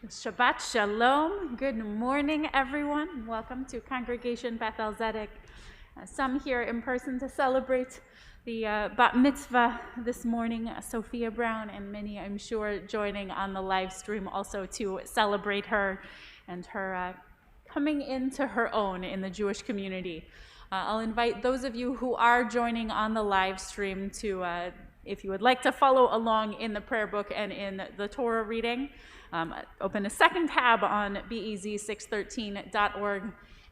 Shabbat Shalom. Good morning, everyone. Welcome to Congregation Beth-El. Some here in person to celebrate the Bat Mitzvah this morning, Sophia Brown, and many, I'm sure, joining on the live stream also to celebrate her and her coming into her own in the Jewish community. I'll invite those of you who are joining on the live stream to, if you would like to follow along in the prayer book and in the Torah reading, open a second tab on bez613.org,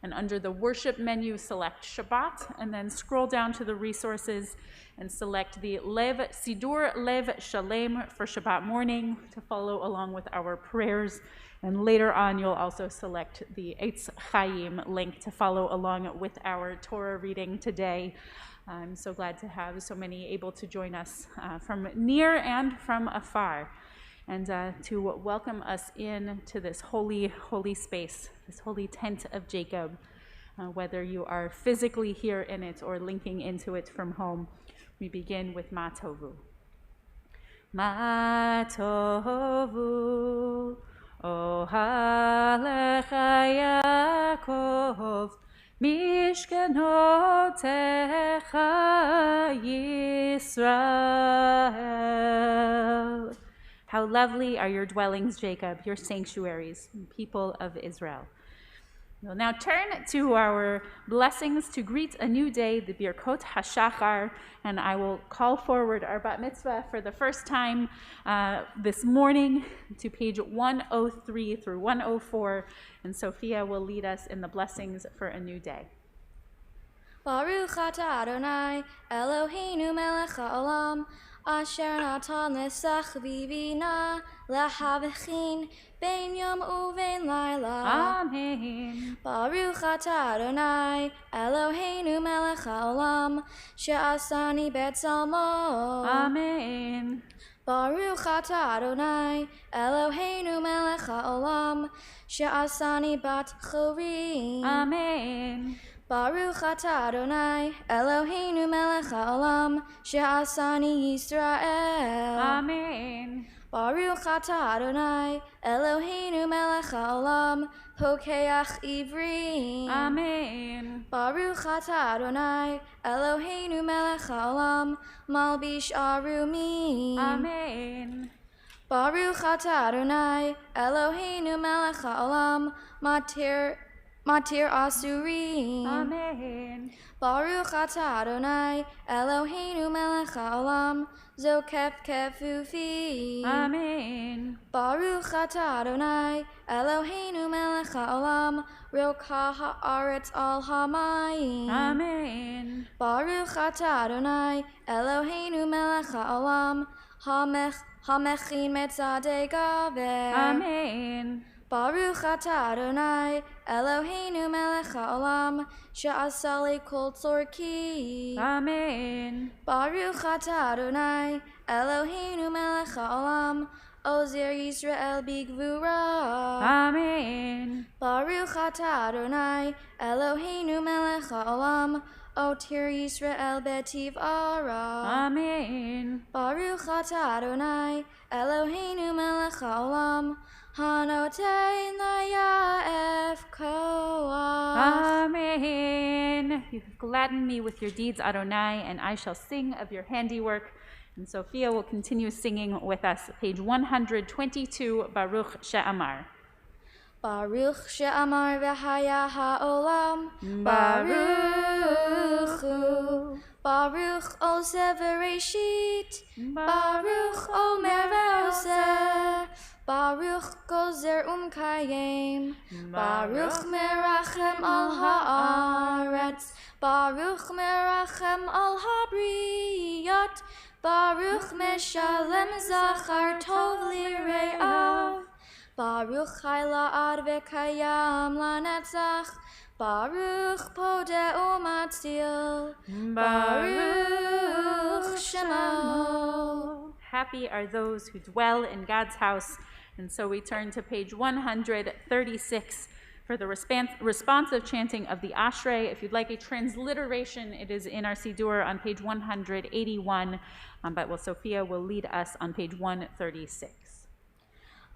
and under the worship menu, select Shabbat, and then scroll down to the resources and select the Sidur Lev Shalem for Shabbat morning to follow along with our prayers. And later on, you'll also select the Eitz Chaim link to follow along with our Torah reading today. I'm so glad to have so many able to join us from near and from afar, and to welcome us in to this holy, holy space, this holy tent of Jacob, whether you are physically here in it or linking into it from home. We begin with Ma Tovu. Ma Tovu, Ohalecha Yaakov, Mishkanotecha Yisrael. How lovely are your dwellings, Jacob, your sanctuaries, people of Israel. We'll now turn to our blessings to greet a new day, the Birkot HaShachar, and I will call forward our Bat Mitzvah for the first time this morning to page 103 through 104, and Sophia will lead us in the blessings for a new day. Baruch atah Adonai, Eloheinu melech haolam, asher natan lesach vivina, lahavichin, ben yom uven laila. Amen. Baruch atah Adonai, Eloheinu melech haolam, she'asani betzalmo. Amen. Baruch atah Adonai, Eloheinu melech haolam, she'asani bat chori. Amen. Baruch atah Adonai, Eloheinu melech haolam, she'asani Yisrael. Amen. Baruch atah Adonai, Eloheinu melech haolam, pokeach ivrim. Amen. Baruch atah Adonai, Eloheinu melech haolam, malbish arumim. Amen. Baruch atah Adonai, Eloheinu melech haolam, matir asurim. Amen. Baruch atah Adonai, Eloheinu melech haolam, zokef kefufi. Amen. Baruch atah Adonai, Eloheinu melech haolam, roka haaretz al hamayim. Amen. Baruch atah Adonai, Eloheinu melech haolam, hamechin metzadei gaver. Amen. Baruch atah Adonai, Eloheinu melech haolam, she'asa li kol tzorki. Amen. Baruch atah Adonai, Eloheinu melech haolam, ozer Yisrael bigvura. Amen. Baruch atah Adonai, Eloheinu melech haolam, otir Yisrael betiv ara. Amen. Baruch atah Adonai, Eloheinu melech haolam, hanotein laya'ef koach. Amen. You have gladdened me with your deeds, Adonai, and I shall sing of your handiwork. And Sophia will continue singing with us, page 122, Baruch She'amar. Baruch she'amar v'haya ha'olam, Baruch hu. Baruch oseh v'reishit, Baruch omer v'oseh, Baruch gozer umkayem, Baruch merachem al haaretz, Baruch merachem al habriyot, Baruch meshalem zachar tov lire'av, Baruch chai la'ad v'kayam lanetzach, Baruch podeh umatzil, Baruch Shemo. Happy are those who dwell in God's house. And so we turn to page 136 for the responsive chanting of the Ashrae. If you'd like a transliteration, it is in our Sidur on page 181, but Sophia will lead us on page 136.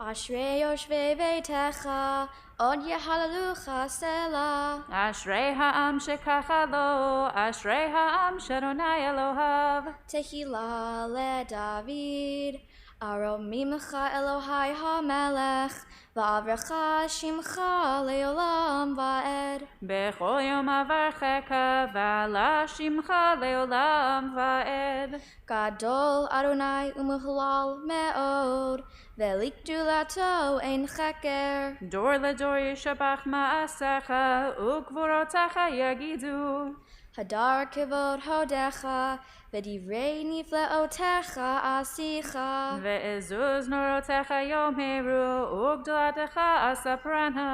Ashrae yoshvei veitecha, od yehallelucha selah. Ashrae ha'am shekacha lo, Ashrae ha'am sh'Adonai Elohav. Tehillah le David, aromimcha Elohai hamelech, va'avrecha shimcha leolam va'ed. Bechol yom avarcheka, v'ala shimcha leolam va'ed. Gadol Adonai umuhlal me'od, ve'lik dulato ein cheker. Dor ledor yishabach ma'asecha, ukvorotecha yagidu. Hadar kivod hodecha, v'divrei nifleotecha asicha. Ve'ezuz norotecha yomeru, ugdolatecha asaprana.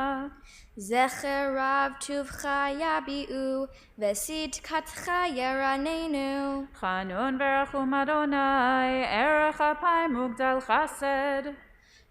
Zecher rav tuvcha yabi'u, v'sid katcha yeranenu. Chanun verachum Adonai, erech apayim ugdal chesed.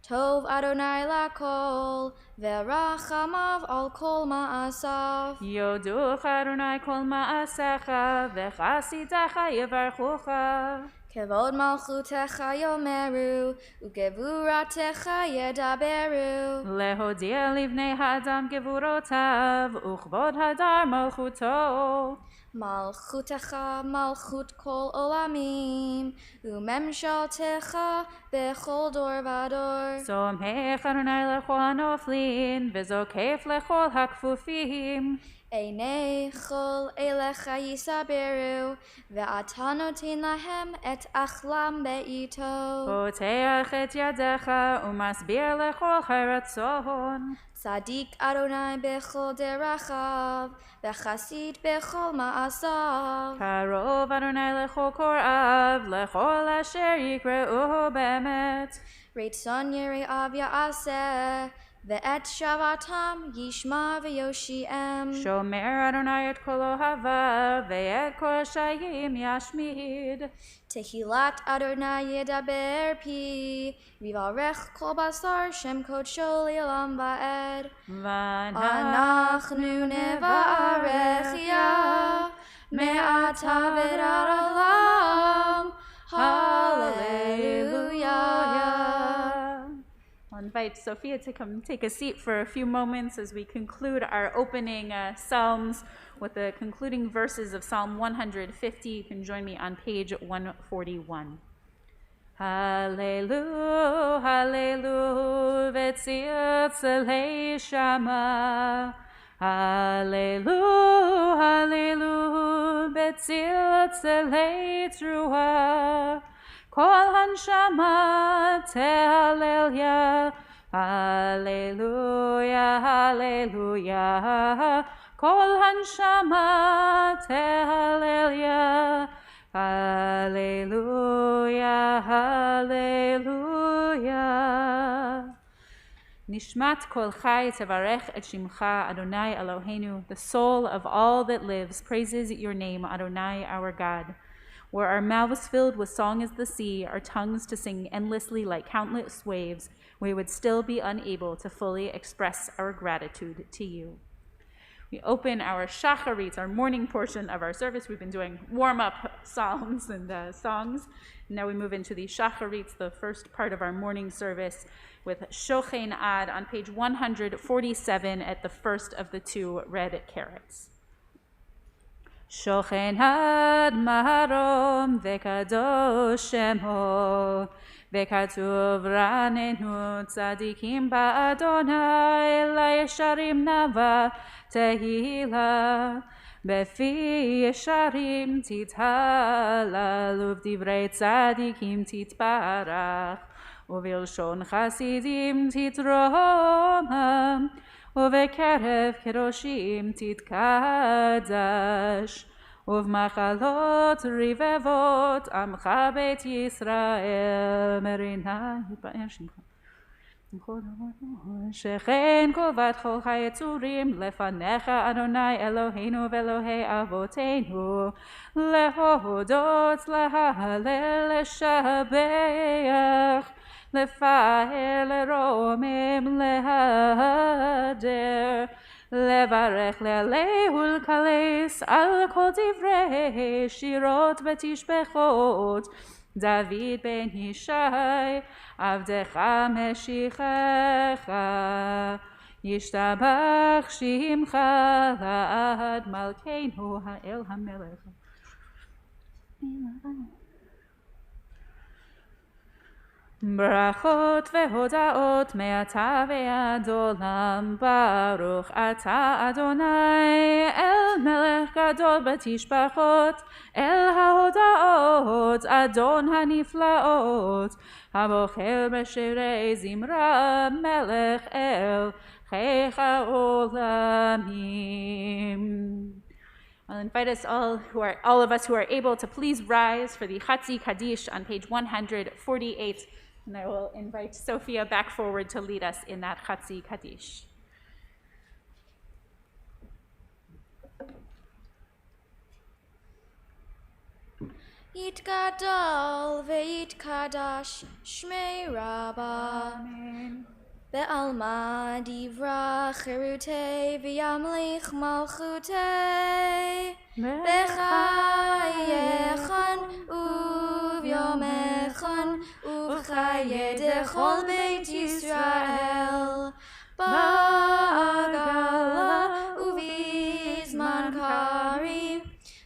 Tov Adonai lakol, ve'rachamav al kol ma'asav. Yoduch Adonai kol ma'asecha, v'chasidtecha yevarchucha. Kevod malchutecha yomeru, ugevuratecha yedaberu. Lehodia livnei ha'adam gevurotav, uchvod hadar malchuto. Malchutecha malchut kol olamim, umemshaltecha bechol dor vador. Somhech Adonai lechol hanoflin, v'zokef lechol hakfufim. Einei chol elecha yisaberu, ve'ata notin lahem et achlam be'ito. Poteach et yadecha, umasbir lechol charatzon. Tzadik Adonai bechol derachav, ve'chasid bechol ma'asav. Karov Adonai lechol korav, lechol asher yikreuhu be'emet. Reitzon yire'av ya'aseh, ve'et shavatam yishma ve'yoshi'em. Shomer Adonai et kol ohavav, ve'et kol shayim yashmid. Tehilat Adonai yedaber pi, vivarech kol basar shem kodsho le'olam va'ed. Anachnu nevarech ya, me'ata v'ad olam. Hallelujah. I'll invite Sophia to come take a seat for a few moments as we conclude our opening psalms with the concluding verses of Psalm 150. You can join me on page 141. Hallelujah, hallelujah, v'tzitzalei shama. Hallelujah, hallelujah, v'tzitzalei truah. Kol hanshama tehallel. Hallelujah, hallelujah. Kol hanshama tehallel. Hallelujah, hallelujah. Nishmat kol chai tevarech et shimcha, Adonai Eloheinu. The soul of all that lives praises your name, Adonai our God. Were our mouths filled with song as the sea, our tongues to sing endlessly like countless waves, we would still be unable to fully express our gratitude to you. We open our shacharit, our morning portion of our service. We've been doing warm-up psalms and songs. Now we move into the shacharit, the first part of our morning service, with Shochen Ad on page 147 at the first of the two red carrots. Shochen Ad maharom vekadosh shemo, vekatuv ranenu tzadikim ba'adonai layesharim nava tehila. Befi yesharim tithalal uvdivrei tzadikim titbarach, uvilshon chasidim titromam, uvekerev kedoshim titkadash, uvmachalot rivevot amcha beit Yisrael merina yipa'er shimcha. Shechen kol vat-chol hayetzurim lefanecha Adonai Eloheinu ve'Elohei avoteinu, lehodot, lehalel, leshabeach, lefaer, leromem, lehader, levarech, le'alehu, l'kales, al kol divrei shirot v'tishbechot, David ben Yishai, Avdecha Meshichecha, Yishtabach Shimcha La'ad Malkeinu Ha'el HaMelech. Brachot vehodaot me'ata ve'ad olam, Baruch ata Adonai, El melech gadol batishbachot, El hahodaot, Adon haniflaot, Habochel b'shirei zimra, Melech el checha olamim. I'll invite us all of us who are able to please rise for the Chatzi Kaddish on page 148, and I will invite Sophia back forward to lead us in that Chatzi Kaddish. Yitgadol ve'yitkadash Shmei Rabbah. Amen. Be'alma divra cherutei v'yamlich malchutei b'chayechan uvyomechan uv'chaye dechol Beit Yisrael ba'agala uv'izman kariv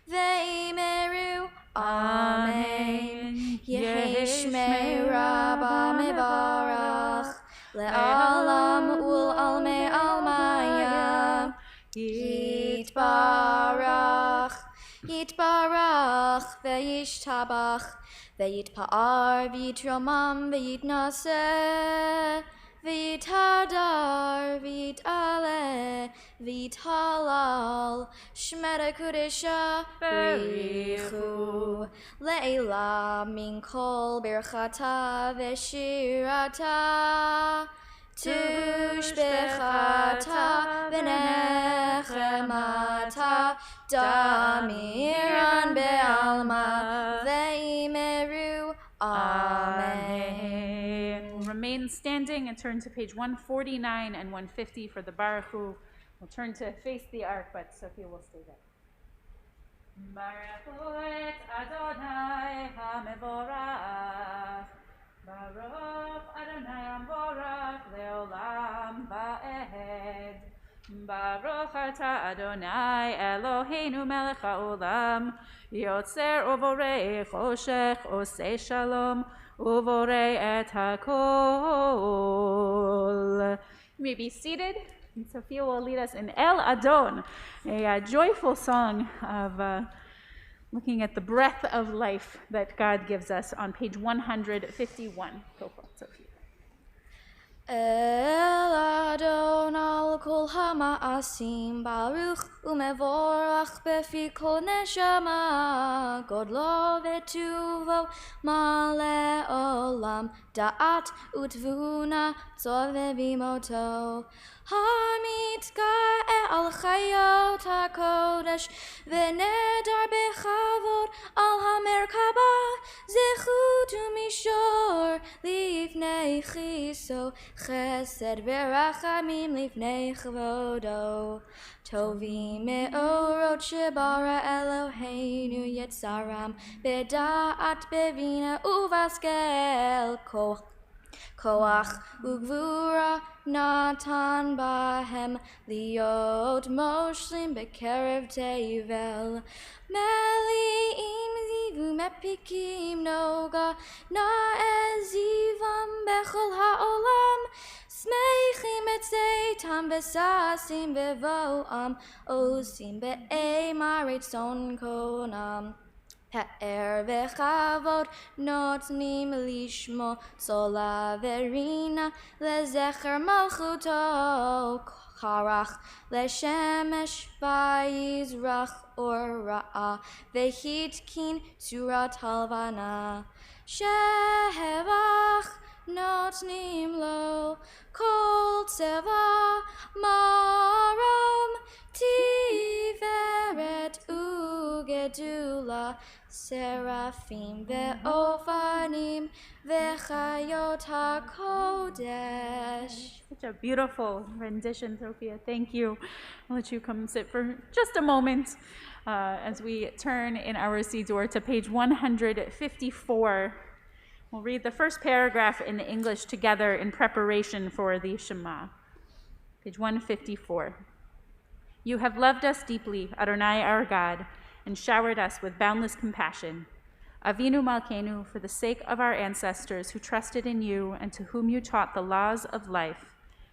ve'imeru Amen. Yehi Shmei Rabbah mevarach Le'alam ul almei almaya Yitbarach ve'yishtabach ve'yitpa'ar ve'yitromam ve'yitnaseh ve'yithadar ve'yit'aleh ve'yithalal Shmeda Kudesha Berichu Le'ila min kol birchata ve'shirata Tushbechata v'nechemata Damiran be'alma ve'imeru Amen. We'll remain standing and turn to page 149 and 150 for the Baruch Hu. We'll turn to face the ark, but Sophia will stay there. Baruch Hu et Adonai HaMevorach, Baruch Adonai HaMevorach Leolam Va'ed. Baruch Ata Adonai Eloheinu Melech HaOlam, Yotzer Uvorei Choshech Osei Shalom Uvorei et HaKol. You may be seated. And Sophia will lead us in El Adon, a joyful song of looking at the breath of life that God gives us on page 151. Go for it, Sophia. El Adon al kol hama'asim Baruch umevorach befi kol neshama Godlo vetuvo male olam Da'at utvuna tzove vimoto Hamitga al chayot hakodesh V'nedar bechavod al hamerkaba Zechut umishor lifnei chiso Chesed v'rachamim lifnei chavodo Tovim me'orot shebara Eloheinu yetzaram B'da'at bevina uvaskel Koach ugvura natan bahem liot moshlim bekerev tevel Meli'im zivu mepikim noga na'ezivam bechol ha'olam Smeichim et zeitam besasim bevoam osim be'emarit son konam Ha'er v'chavod notnim lishmo Sola verina lezecher malchuto Karach leshemesh vayizrach or ra'a Vehitkin surat halvana Shehevach notnim lo Kol tseva marom Tiveret ugedula Seraphim ve'ofanim ve'chayot hakodesh. Such a beautiful rendition, Sophia. Thank you. I'll let you come sit for just a moment. as we turn in our Siddur to page 154. We'll read the first paragraph in English together in preparation for the Shema. Page 154. You have loved us deeply, Adonai our God, and showered us with boundless compassion. Avinu Malkeinu, for the sake of our ancestors who trusted in you and to whom you taught the laws of life,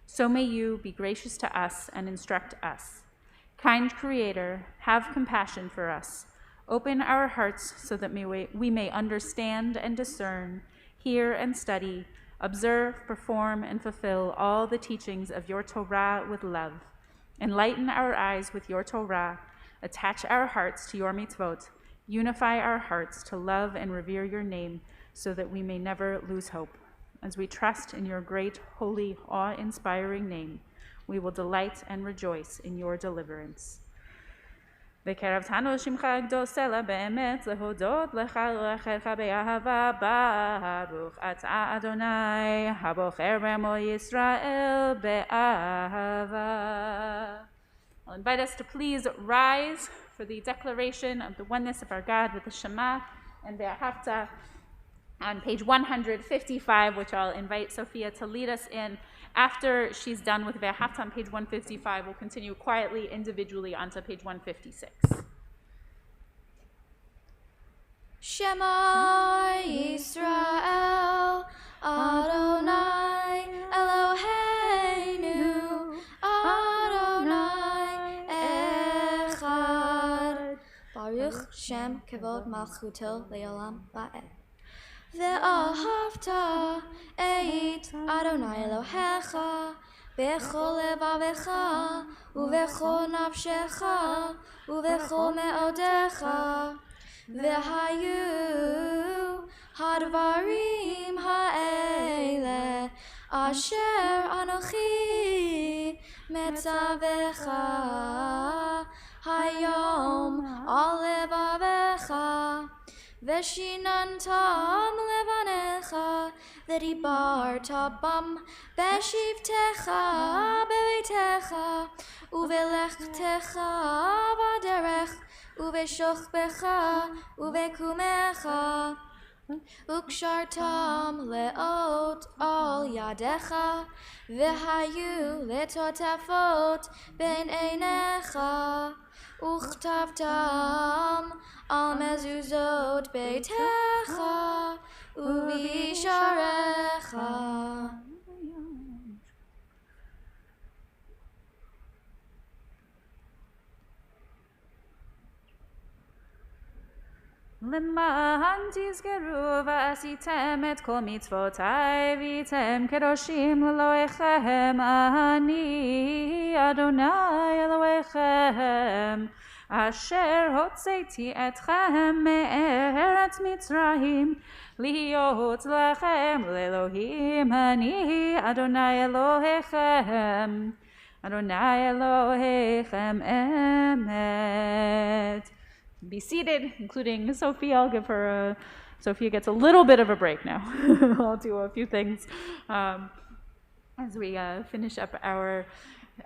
so may you be gracious to us and instruct us. Kind Creator, have compassion for us. Open our hearts so that we may understand and discern, hear and study, observe, perform, and fulfill all the teachings of your Torah with love. Enlighten our eyes with your Torah, attach our hearts to your mitzvot, unify our hearts to love and revere your name so that we may never lose hope. As we trust in your great, holy, awe-inspiring name, we will delight and rejoice in your deliverance. וקרבתנו שמך הקדוש אלא באמת להודות לך ולכך באהבה ברוך אתה אדוני הבוחר בעמו ישראל באהבה. I'll invite us to please rise for the declaration of the oneness of our God with the Shema and Ve'ahavta on page 155, which I'll invite Sophia to lead us in. After she's done with Ve'ahavta on page 155, we'll continue quietly, individually, onto page 156. Shema Yisrael, Adonai Eloheinu, Adonai Echad. Baruch Shem Kevod Malchuto Leolam Ba'ed. Ve'ahavta et Adonai Elohecha bechol levavecha uvechol nafshecha uvechol me'odecha ve'hayu hadvarim ha'ele asher anochi metzavecha hayom al levavecha Veshinantam levanecha, v'dibarta bam, b'shivtecha b'beitecha, uvelechtecha v'derech, uveshochbecha, uvekumecha, ukshartam leot al yadecha, v'hayu letotafot ben einecha, Uchtavtam al mezuzot beitecha uvisharecha. למען תזכרו ועשיתם את כל מצוותיי והייתם קדושים לאלוהיכם אני אדוני אלוהיכם אשר הוצאתי אתכם מארץ מצרים להיות לכם לאלוהים אני אדוני אלוהיכם אמת. Be seated, including Sophia. I'll give her Sophia gets a little bit of a break now. I'll do a few things as we finish up our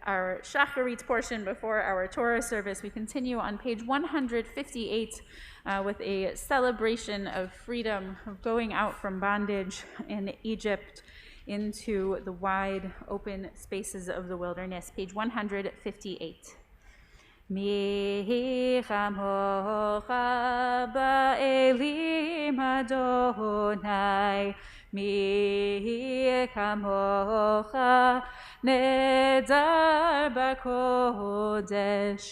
Shacharit portion before our Torah service. We continue on page 158 with a celebration of freedom, of going out from bondage in Egypt into the wide open spaces of the wilderness. Page 158. Mi chamocha ba'elim Adonai, mi chamocha nedar b'kodesh,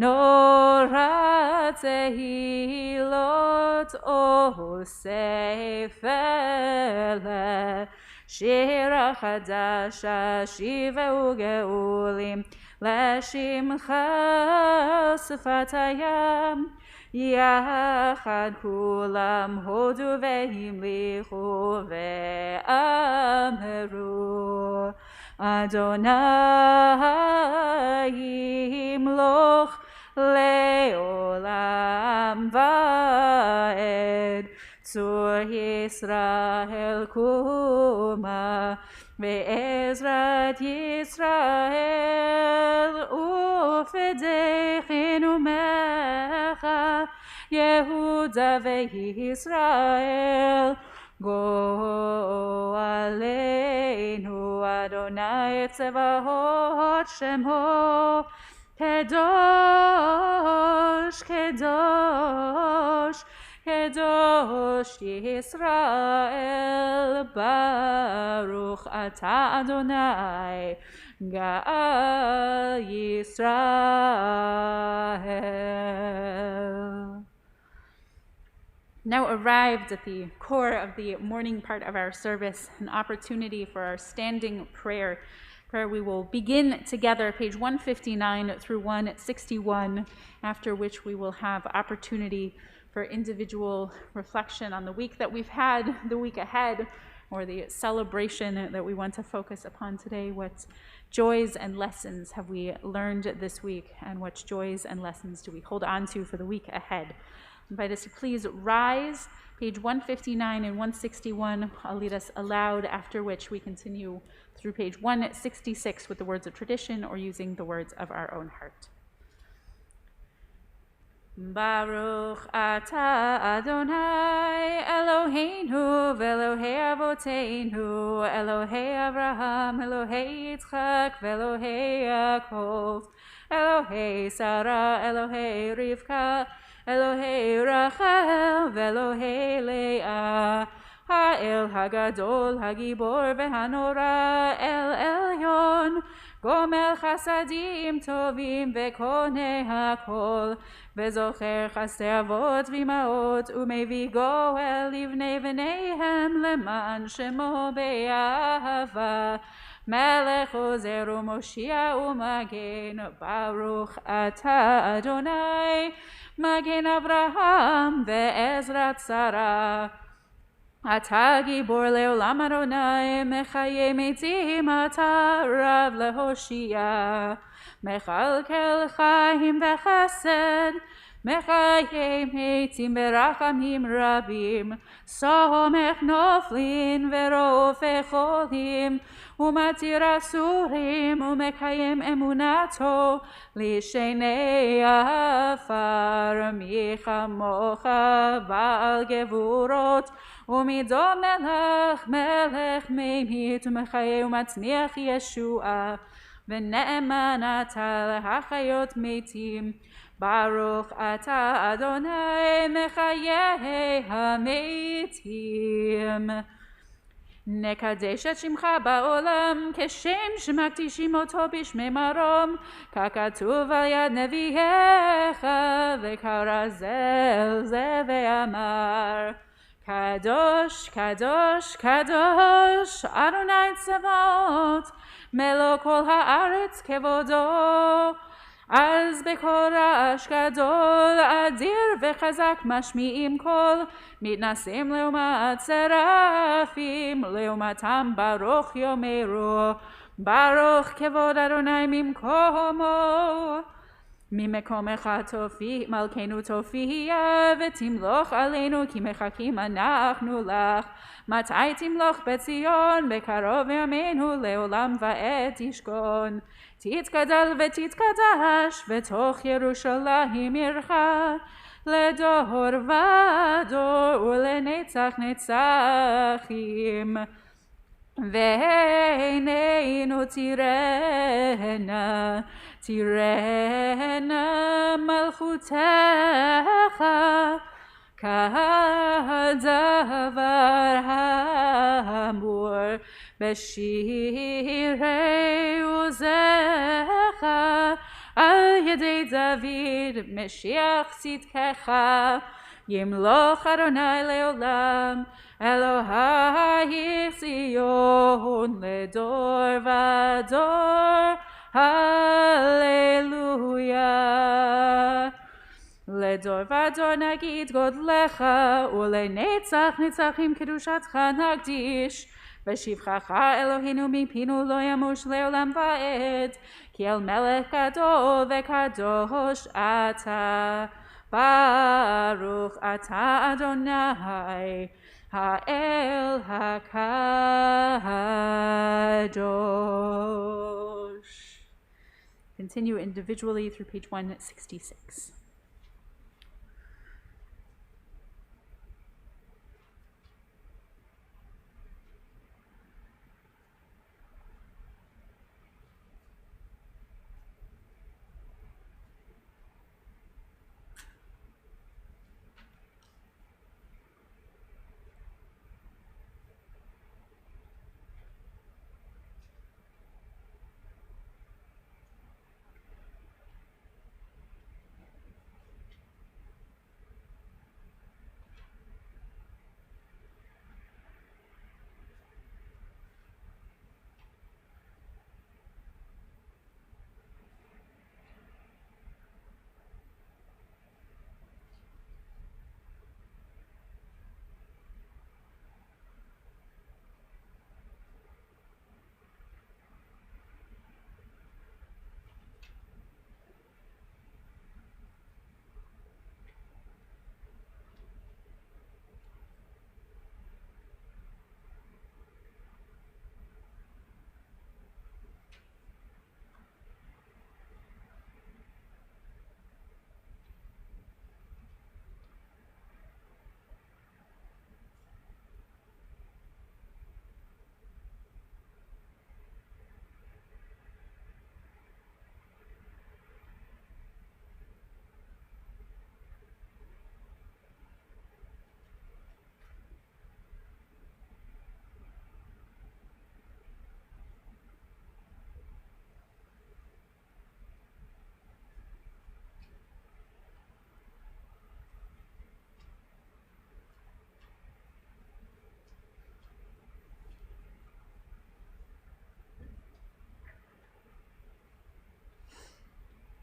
norat zehilot osefele, shira chadasha shiveu geulim, לשמחה שפת הים, יחד כולם הודו והמליכו ואמרו, אדוני ימלוך לעולם ועד, צור ישראל קומה, בעזרת ישראל ופדחן ומך, יהודה וישראל. גואלנו אדוני צבאות שמו, קדוש קדוש קדוש ישראל. ברוך אתה אדוני גאל ישראל. Now arrived at the core of the morning part of our service, an opportunity for our standing prayer. We will begin together, page 159 through 161, after which we will have opportunity for individual reflection on the week that we've had, the week ahead, or the celebration that we want to focus upon today. What joys and lessons have we learned this week, and what joys and lessons do we hold on to for the week ahead? I invite us to please rise, page 159 and 161. I'll lead us aloud, after which we continue through page 166 with the words of tradition or using the words of our own heart. Baruch atah Adonai Eloheinu ve'Elohei avoteinu, Elohei Avraham, Elohei Yitzchak, ve'Elohei Yaakov, Elohei Sarah, Elohei Rivka, Elohei Rachel, ve'Elohei Leah, Ha'el Hagadol, Hagibor ve'Hanora, El Elyon, Gomel Chasadim Tovim ve'Koneh HaKol, ve'Zocher Chasdei Avot v'Imaot, u'Mevi Goel livnei v'neihem leman shemo be'ahava, Melech Ozer u'Moshia u'Magen. Baruch atah Adonai Magen Avraham ve'Ezrat Sarah. אתה גיבור לעולם אדוני, מחיי מתים אתה רב להושיע, מכלכל חיים וחסד, מחיי מתים ברחמים רבים, סומך נופלים ורופא חולים, ומתיר אסורים ומקיים אמונתו לשני עפר. מי כמוך בעל גבורות ומדום מלך ממית ומחיה ומצמיח ישועה, ונאמן אתה להחיות מתים. ברוך אתה אדוני מחיי המתים. נקדש את שמך בעולם כשם שמקדישים אותו בשמי מרום, ככתוב על יד נביאיך, וקרא זה אל זה ואמר, קדוש קדוש קדוש אדוני צבאות, מלוא כל הארץ כבודו. אז בקול רעש גדול אדיר וחזק משמיעים קול, מתנשאים לעומת שרפים, לעומתם ברוך יאמרו, ברוך כבוד אדוני ממקומו. ממקומך תופיע מלכנו תופיע, ותמלוך עלינו כי מחכים אנחנו לך. מתי תמלוך בציון? בקרוב ימינו לעולם ועד תשכון. תתגדל ותתקדש בתוך ירושלים עירך, לדור ודור ולנצח נצחים. ועינינו תראנה, תראנה מלכותך, כדבר האמור בשירי עוזך, על ידי דוד משיח צדקך. ימלוך אדוני לעולם, אלוהי ציון לדור ודור. הללויה. לדור ודור נגיד גודלך, ולנצח נצחים קדושתך נקדיש. ושבחך אלוהינו מפינו לא ימוש לעולם ועד, כי אל מלך גדול וקדוש אתה. Baruch atah Adonai ha'el hakadosh. Continue individually through page 166.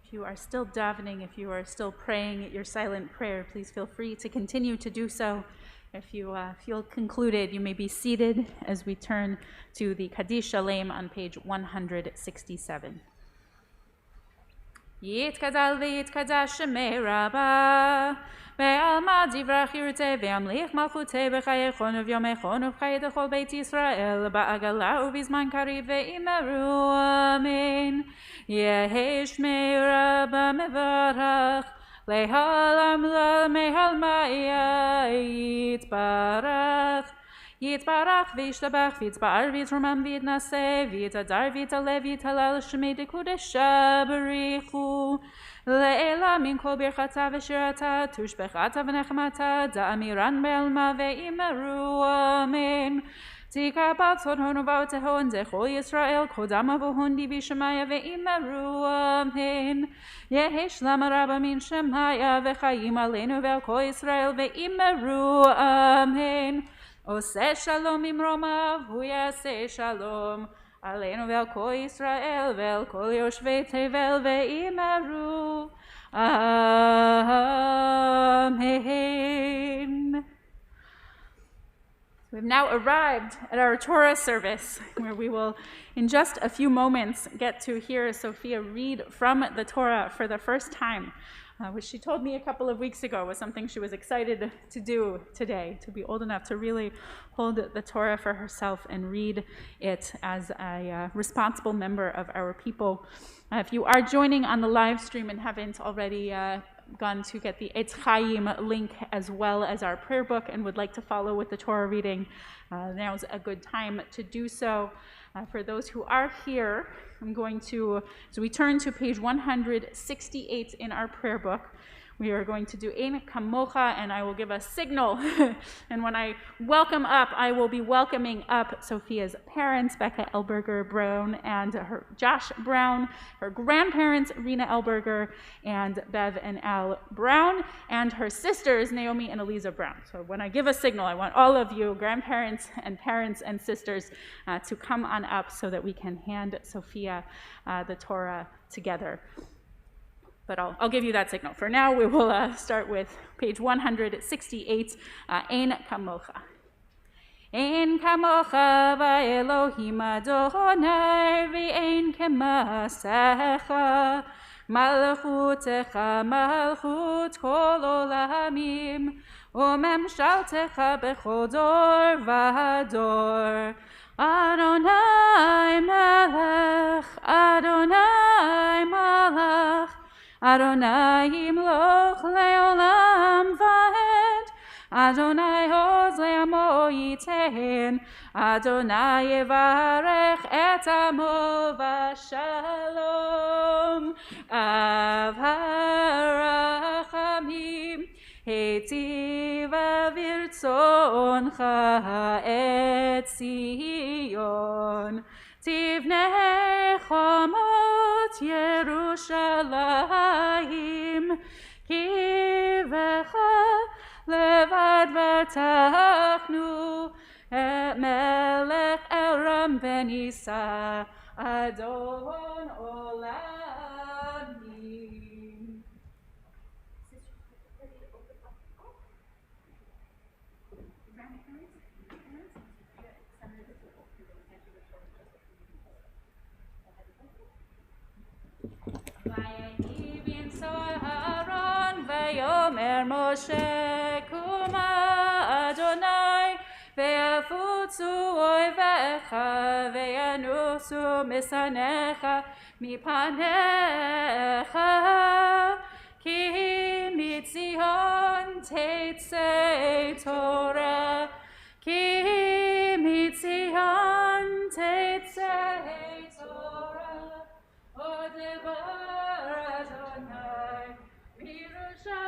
If you are still davening, if you are still praying your silent prayer, please feel free to continue to do so. If you feel concluded, you may be seated as we turn to the Kaddish Shalem on page 167. Yitkadal v'yitkadash shemei Rabbah ve'alma divrach yirteh ve'amlich malchuteh b'chayechon u'vyomechon u'b'chayet echol beit Yisrael ba'agala u'bizman kariv ve'imeru amen. Yehi shmei Rabbah mevarach lehalam mehalmaya yitbarach Yitbarach v'yishtabach v'yitzbar v'yitrumam v'yitnaseh v'yitadar v'yitaleh v'yitalal shemei dekudesha b'richu le'ela min kol birchata v'shirata tushbechata v'nechmata da'amiran be'alma ve'imeru amen. Tika batzot honuva utehon zechol Yisrael kodama v'hondi v'shemaya ve'imeru amen. Yehesh lama rabba min shemaya v'chayim aleinu ve'al kol Yisrael ve'imeru amen. Oseh shalom imromav, hu yaseh shalom. Aleinu ve'al kol Yisrael ve'al kol yoshvei tevel ve'imeru. Amen. We've now arrived at our Torah service, where we will, in just a few moments, get to hear Sophia read from the Torah for the first time, which she told me a couple of weeks ago was something she was excited to do today, to be old enough to really hold the Torah for herself and read it as a responsible member of our people. If you are joining on the live stream and haven't already gone to get the Etz Chaim link as well as our prayer book and would like to follow with the Torah reading, now's a good time to do so. For those who are here, I'm going to, so we turn to page 168 in our prayer book. We are going to do Ein Kamocha, and I will give a signal. And when I welcome up, I will be welcoming up Sophia's parents, Becca Elberger Brown, and her Josh Brown, her grandparents, Rena Elberger and Beth-EL Brown, and her sisters, Naomi and Eliza Brown. So when I give a signal, I want all of you, grandparents and parents and sisters, to come on up so that we can hand Sophia the Torah together. But I'll give you that signal. For now, we will start with page 168, Ein Kamocha. Ein kamocha va'elohim Adonai v'ein kemasecha מלכותך מלכות כל עולמים, וממשלתך בכל דור ודור. אדוני מלך, אדוני מלך, אדוני ימלוך לעולם ועד. אדוני עוז לעמו ייתן, אדוני יברך את עמו בשלום. אב הרחמים, היטיבה ברצונך את ציון. תבנה חומות ירושלים, כי בך לבד בטחנו, מלך אל רם ונישא, אדון עולמים. ויהי בנשוא אהרון ויאמר משה קומה אדוני ויפוצו אויביך וינוסו משנאיך מפניך, כי מציון תצא תורה, כי מציון תצא תורה. עוד דבר אדוני בירושלים,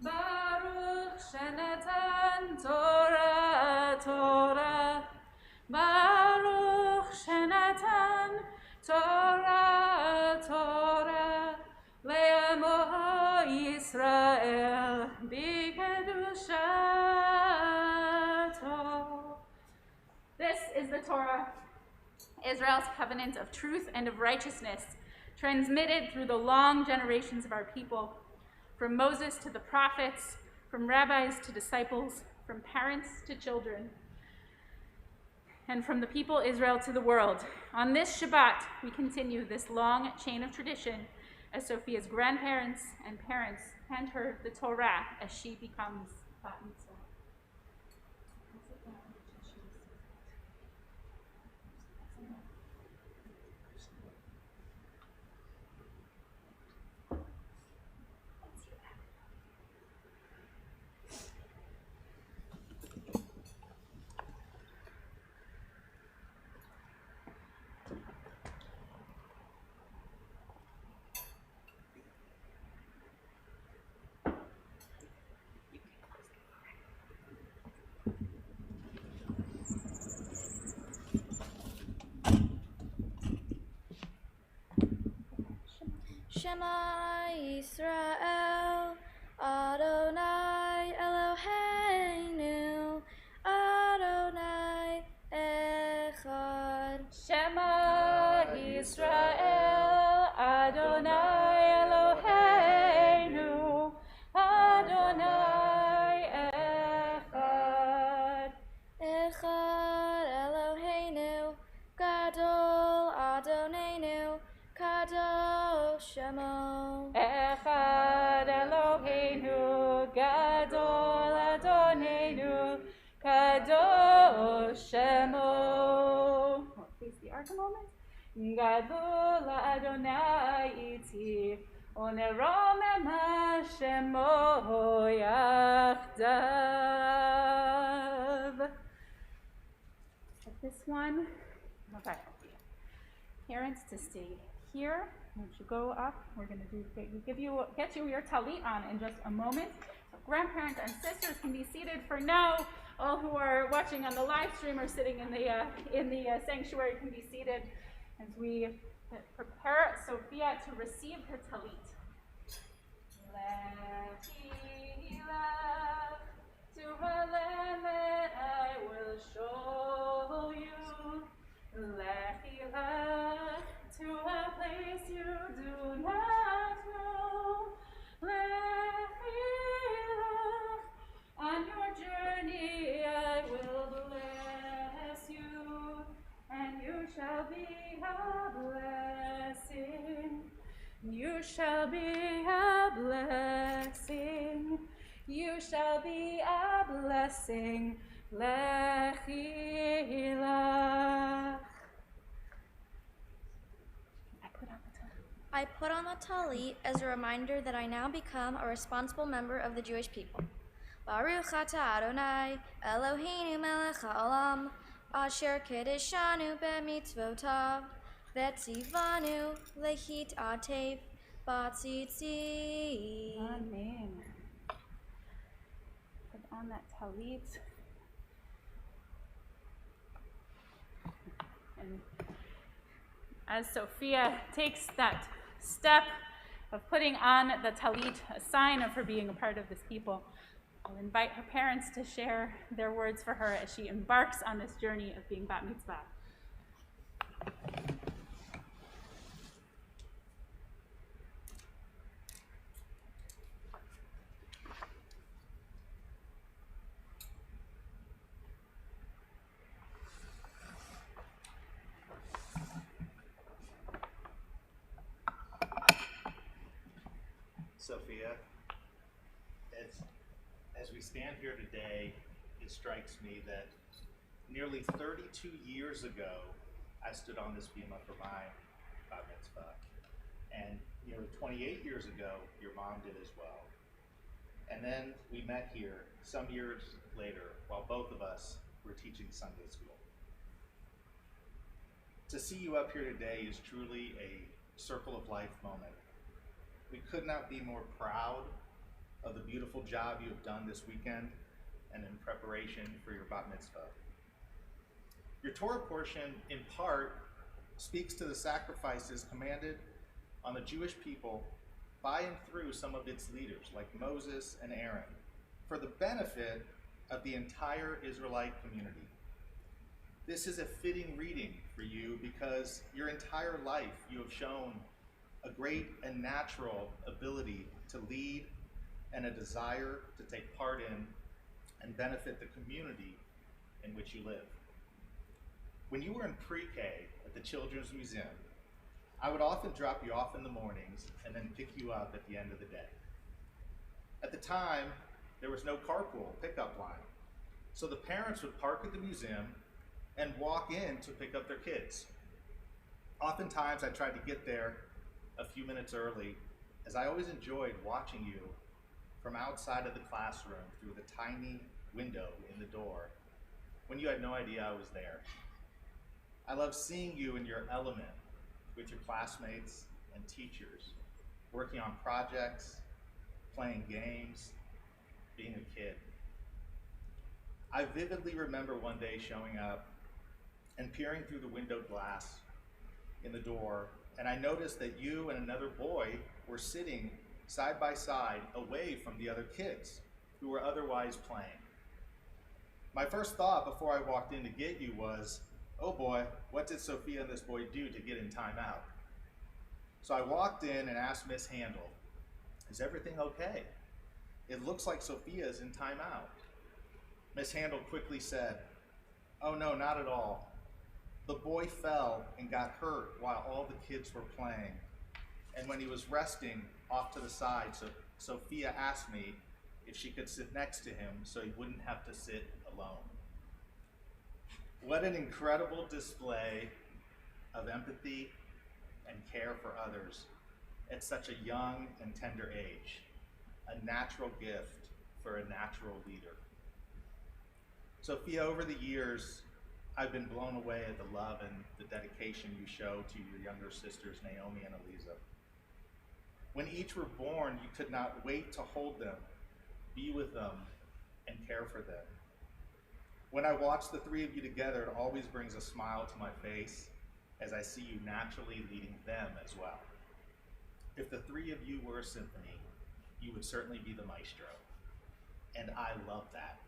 ברוך שנתן תורה תורה, ברוך שנתן תורה תורה לעמו ישראל בקדושתו. This is the Torah, Israel's covenant of truth and of righteousness, transmitted through the long generations of our people, from Moses to the prophets, from rabbis to disciples, from parents to children, and from the people Israel to the world. On this Shabbat, we continue this long chain of tradition as Sophia's grandparents and parents hand her the Torah as she becomes Bat Mitzvah. Shema Yisrael, Adonai Eloheinu, Adonai Echad. Shema Yisrael, Adonai Eloheinu, Adonai Echad. Echad Eloheinu, Gadol Adonenu, Kadosh Shemo. Echad Eloheinu, Gadol Adonenu, Kadosh Shemo. Please the ark a moment. Gadol Adonai iti, onerom ema Shemo yachdav. This one, okay. Parents to stay here. Once you go up, we're going to get you your talit on in just a moment. So grandparents and sisters can be seated for now. All who are watching on the live stream or sitting in the sanctuary can be seated as we prepare Sophia to receive her talit. To her land that I will show you. Lechilach, to a place you do not know. Lechilach, on your journey I will bless you, and you shall be a blessing. shall be a blessing. You shall be a blessing. Lechi lach. I put on the talit as a reminder that I now become a responsible member of the Jewish people. Baruch atah Adonai, Eloheinu melech haolam, asher kedeshanu b'mitzvotav, v'tzivanu lehit'atev b'tzitzit. Amen. Put on that talit. And as Sophia takes that step of putting on the talit, a sign of her being a part of this people, I'll invite her parents to share their words for her as she embarks on this journey of being bat mitzvah. Sophia, as we stand here today, it strikes me that nearly 32 years ago, I stood on this bima for my bat mitzvah, and nearly 28 years ago, your mom did as well. And then we met here some years later, while both of us were teaching Sunday school. To see you up here today is truly a circle of life moment. We could not be more proud of the beautiful job you have done this weekend and in preparation for your bat mitzvah. Your Torah portion, in part, speaks to the sacrifices commanded on the Jewish people by and through some of its leaders, like Moses and Aaron, for the benefit of the entire Israelite community. This is a fitting reading for you because your entire life you have shown a great and natural ability to lead and a desire to take part in and benefit the community in which you live. When you were in pre-K at the Children's Museum, I would often drop you off in the mornings and then pick you up at the end of the day. At the time, there was no carpool pickup line, so the parents would park at the museum and walk in to pick up their kids. Oftentimes, I tried to get there a few minutes early, as I always enjoyed watching you from outside of the classroom through the tiny window in the door when you had no idea I was there. I love seeing you in your element with your classmates and teachers, working on projects, playing games, being a kid. I vividly remember one day showing up and peering through the window glass in the door, and I noticed that you and another boy were sitting side by side away from the other kids who were otherwise playing. My first thought before I walked in to get you was, oh boy, what did Sophia and this boy do to get in timeout? So I walked in and asked Miss Handel, is everything okay? It looks like Sophia is in timeout. Miss Handel quickly said, oh no, not at all. The boy fell and got hurt while all the kids were playing. And when he was resting off to the side, Sophia asked me if she could sit next to him so he wouldn't have to sit alone. What an incredible display of empathy and care for others at such a young and tender age. A natural gift for a natural leader. Sophia, over the years, I've been blown away at the love and the dedication you show to your younger sisters, Naomi and Aliza. When each were born, you could not wait to hold them, be with them, and care for them. When I watch the three of you together, it always brings a smile to my face as I see you naturally leading them as well. If the three of you were a symphony, you would certainly be the maestro. And I love that.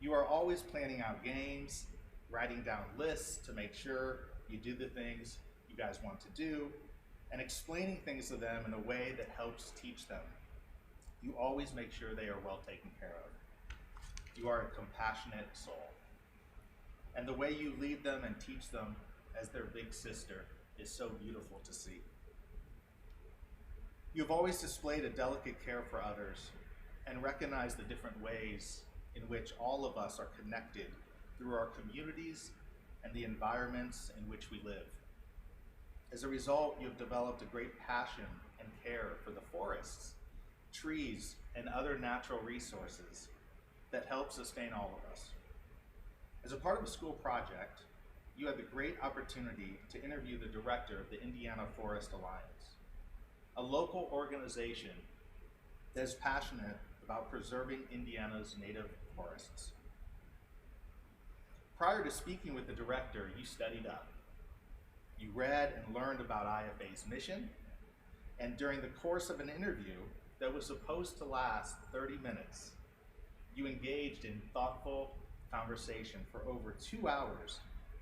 You are always planning out games, writing down lists to make sure you do the things you guys want to do, and explaining things to them in a way that helps teach them. You always make sure they are well taken care of. You are a compassionate soul. And the way you lead them and teach them as their big sister is so beautiful to see. You've always displayed a delicate care for others and recognized the different ways in which all of us are connected through our communities and the environments in which we live. As a result, you've developed a great passion and care for the forests, trees, and other natural resources that help sustain all of us. As a part of a school project, you had the great opportunity to interview the director of the Indiana Forest Alliance, a local organization that is passionate about preserving Indiana's native forests. Prior to speaking with the director, you studied up. You read and learned about IFA's mission, and during the course of an interview that was supposed to last 30 minutes, you engaged in thoughtful conversation for over 2 hours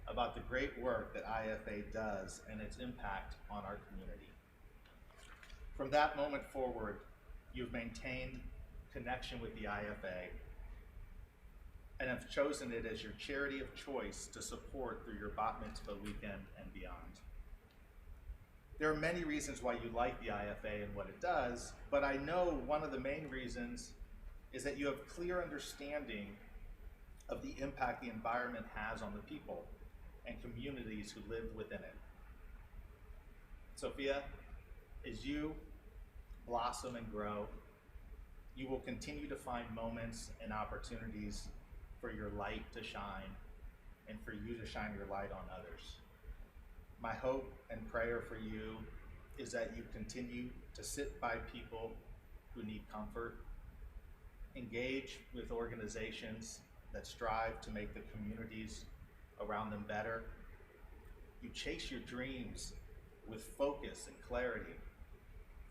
about the great work that IFA does and its impact on our community. From that moment forward, you've maintained connection with the IFA and have chosen it as your charity of choice to support through your Bat Mitzvah weekend and beyond. There are many reasons why you like the IFA and what it does, but I know one of the main reasons is that you have clear understanding of the impact the environment has on the people and communities who live within it. Sophia, as you blossom and grow, you will continue to find moments and opportunities for your light to shine and for you to shine your light on others. My hope and prayer for you is that you continue to sit by people who need comfort, engage with organizations that strive to make the communities around them better. You chase your dreams with focus and clarity,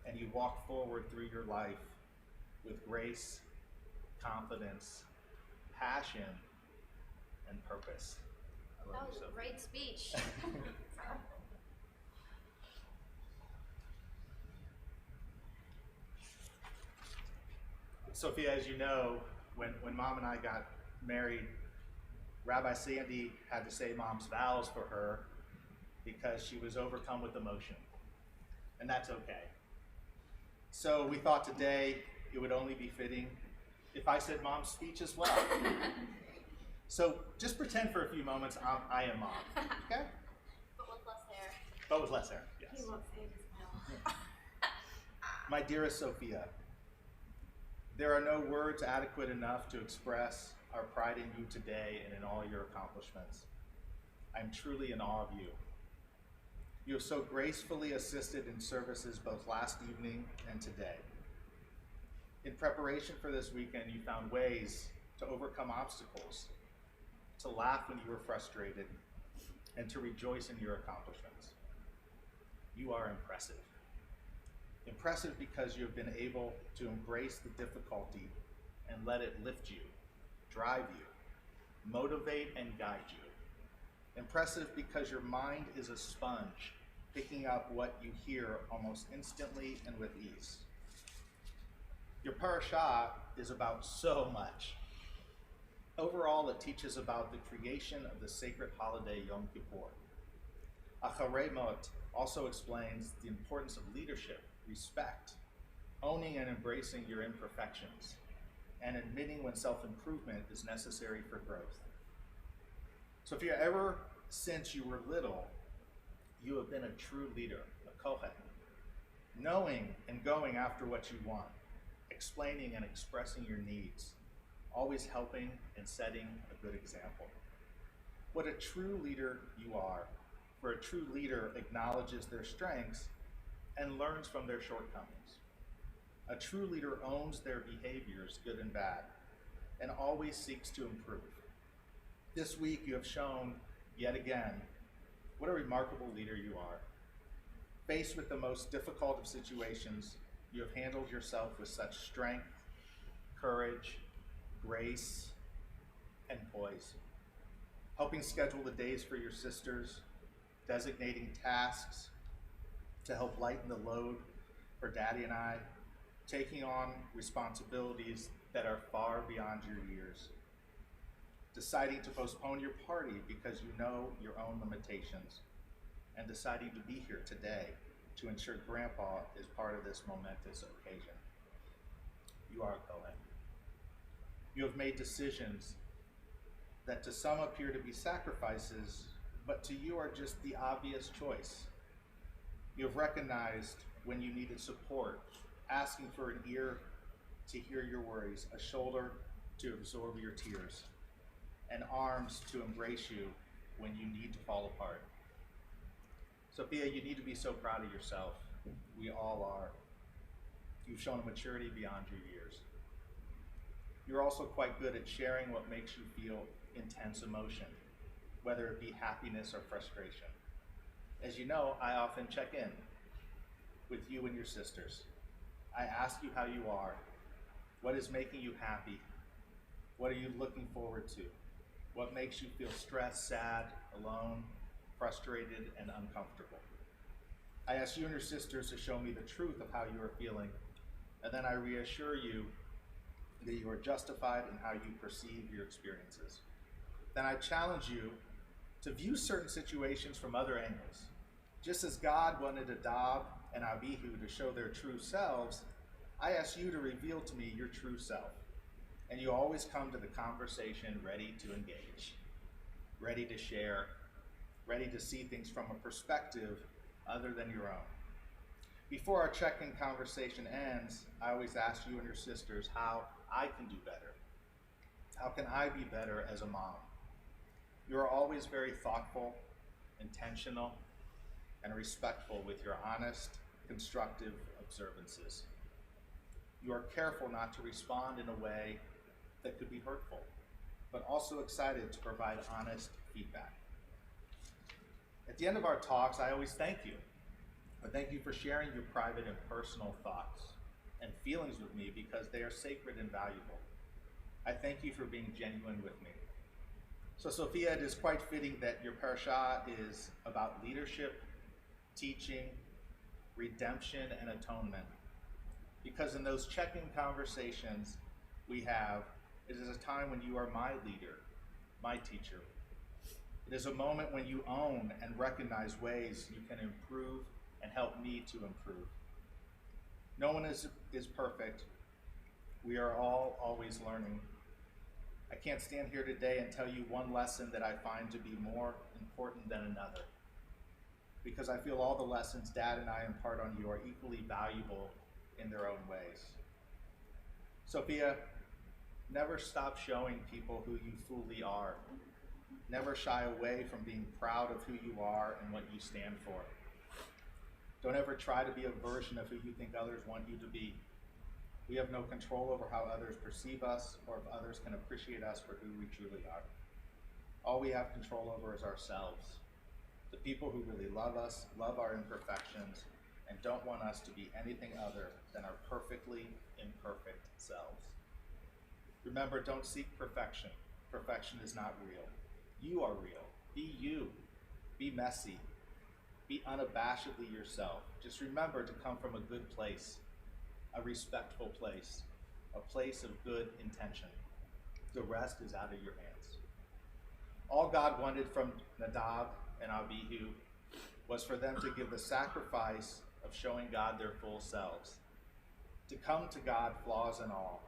and you walk forward through your life with grace, confidence, passion, and purpose. I love That was you, a Sophia. great speech. Sophia, as you know, when Mom and I got married, Rabbi Sandy had to say Mom's vows for her because she was overcome with emotion, and that's okay. So we thought today it would only be fitting if I said Mom's speech as well. So just pretend for a few moments I am Mom, okay? But with less hair. But with less hair, yes. He wants hair as well. My dearest Sophia, there are no words adequate enough to express our pride in you today and in all your accomplishments. I'm truly in awe of you. You have so gracefully assisted in services both last evening and today. In preparation for this weekend, you found ways to overcome obstacles, to laugh when you were frustrated, and to rejoice in your accomplishments. You are impressive. Impressive because you have been able to embrace the difficulty and let it lift you, drive you, motivate and guide you. Impressive because your mind is a sponge, picking up what you hear almost instantly and with ease. Your parashah is about so much. Overall, it teaches about the creation of the sacred holiday Yom Kippur. Ashrae also explains the importance of leadership, respect, owning and embracing your imperfections, and admitting when self-improvement is necessary for growth. So if you're ever since you were little, you have been a true leader, a kohen, knowing and going after what you want, explaining and expressing your needs, always helping and setting a good example. What a true leader you are, for a true leader acknowledges their strengths and learns from their shortcomings. A true leader owns their behaviors, good and bad, and always seeks to improve. This week you have shown, yet again, what a remarkable leader you are. Faced with the most difficult of situations, you have handled yourself with such strength, courage, grace, and poise. Helping schedule the days for your sisters, designating tasks to help lighten the load for Daddy and I, taking on responsibilities that are far beyond your years, deciding to postpone your party because you know your own limitations, and deciding to be here today to ensure Grandpa is part of this momentous occasion. You are a Kohen. You have made decisions that to some appear to be sacrifices, but to you are just the obvious choice. You have recognized when you needed support, asking for an ear to hear your worries, a shoulder to absorb your tears, and arms to embrace you when you need to fall apart. Sophia, you need to be so proud of yourself. We all are. You've shown a maturity beyond your years. You're also quite good at sharing what makes you feel intense emotion, whether it be happiness or frustration. As you know, I often check in with you and your sisters. I ask you how you are, what is making you happy, what are you looking forward to, what makes you feel stressed, sad, alone, frustrated, and uncomfortable. I ask you and your sisters to show me the truth of how you are feeling, and then I reassure you that you are justified in how you perceive your experiences. Then I challenge you to view certain situations from other angles. Just as God wanted Nadab and Abihu to show their true selves, I ask you to reveal to me your true self. And you always come to the conversation ready to engage, ready to share, ready to see things from a perspective other than your own. Before our check-in conversation ends, I always ask you and your sisters how I can do better. How can I be better as a mom? You are always very thoughtful, intentional, and respectful with your honest, constructive observances. You are careful not to respond in a way that could be hurtful, but also excited to provide honest feedback. At the end of our talks, I always thank you. I thank you for sharing your private and personal thoughts and feelings with me because they are sacred and valuable. I thank you for being genuine with me. So Sophia, it is quite fitting that your parashah is about leadership, teaching, redemption, and atonement. Because in those check-in conversations we have, it is a time when you are my leader, my teacher. It is a moment when you own and recognize ways you can improve and help me to improve. No one is perfect. We are all always learning. I can't stand here today and tell you one lesson that I find to be more important than another, because I feel all the lessons Dad and I impart on you are equally valuable in their own ways. Sophia, never stop showing people who you fully are. Never shy away from being proud of who you are and what you stand for. Don't ever try to be a version of who you think others want you to be. We have no control over how others perceive us or if others can appreciate us for who we truly are. All we have control over is ourselves. The people who really love us, love our imperfections, and don't want us to be anything other than our perfectly imperfect selves. Remember, don't seek perfection. Perfection is not real. You are real. Be you. Be messy. Be unabashedly yourself. Just remember to come from a good place, a respectful place, a place of good intention. The rest is out of your hands. All God wanted from Nadab and Abihu was for them to give the sacrifice of showing God their full selves, to come to God flaws and all.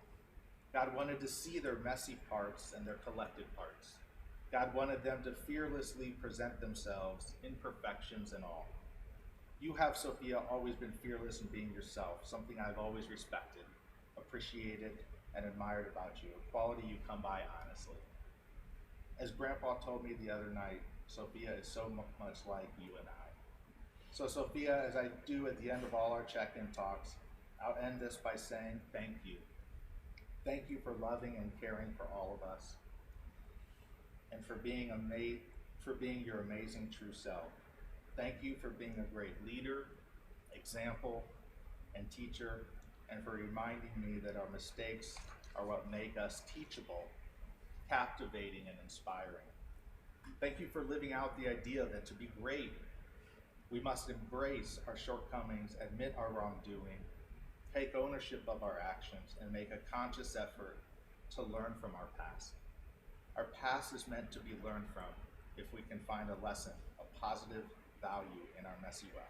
God wanted to see their messy parts and their collected parts. God wanted them to fearlessly present themselves, imperfections and all. You have, Sophia, always been fearless in being yourself, something I've always respected, appreciated, and admired about you, a quality you come by honestly. As Grandpa told me the other night, Sophia is so much like you and I. So Sophia, as I do at the end of all our check-in talks, I'll end this by saying thank you. Thank you for loving and caring for all of us, and for being your amazing true self. Thank you for being a great leader, example, and teacher, and for reminding me that our mistakes are what make us teachable, captivating, and inspiring. Thank you for living out the idea that to be great, we must embrace our shortcomings, admit our wrongdoing, take ownership of our actions, and make a conscious effort to learn from our past. Our past is meant to be learned from if we can find a lesson, a positive value in our messy well.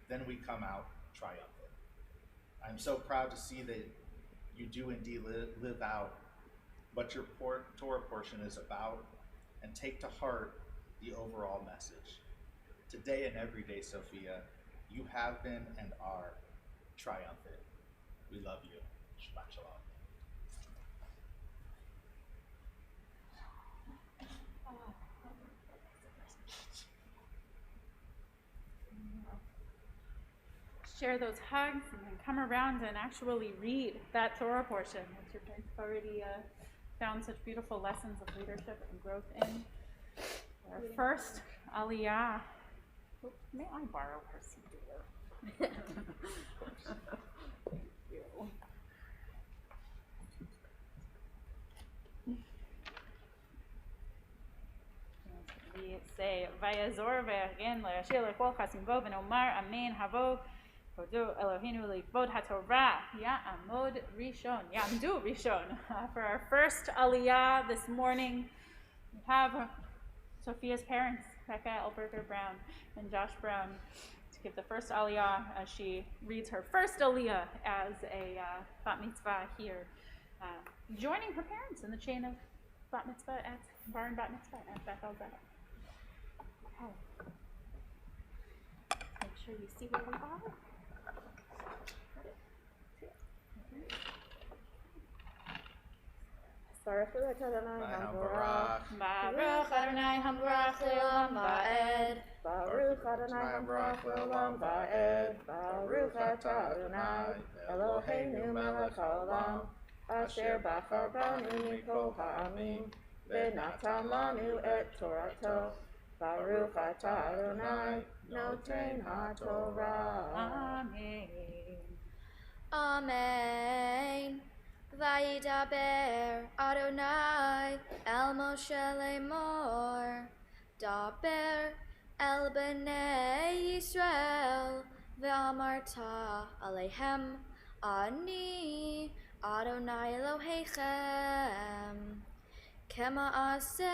then we come out triumphant. I'm so proud to see that you do indeed live out what your Torah portion is about and take to heart the overall message. Today and every day, Sophia, you have been and are triumphant. We love you. Shabbat shalom. Share those hugs and then come around and actually read that Torah portion that your parents have already found such beautiful lessons of leadership and growth in. Our first Aliyah. Oh, may I borrow her seat? Thank you. We say, Vayazor ve'agin le'ashir le'kol chasimbo v'nomar amen havo hodu Eloheinu le'kvod haTorah ya'amod rishon, ya'amdu rishon. For our first Aliyah this morning, we have Sophia's parents, Beth-EL Brown and Josh Brown, to give the first Aliyah as she reads her first Aliyah as a bat mitzvah here, joining her parents in the chain of bat mitzvah at Bar and Bat Mitzvah at Beth-El. Okay. Make sure you see where we are. Baruch Adonai Hambarach. Baruch Adonai Hambarach Le'olam Va'ed. Baruch Adonai Hambarach Le'olam Va'ed. Baruch Atah Adonai Eloheinu melech haolam asher bachar banu mikol ha'amim v'natan lanu et Torato. Baruch Atah Adonai noten haTorah. Amen. Amen. Vayidaber Adonai el Moshe lemor, daber el bnei Yisrael, ve'amarta alehem, ani Adonai Elohechem, kema aseh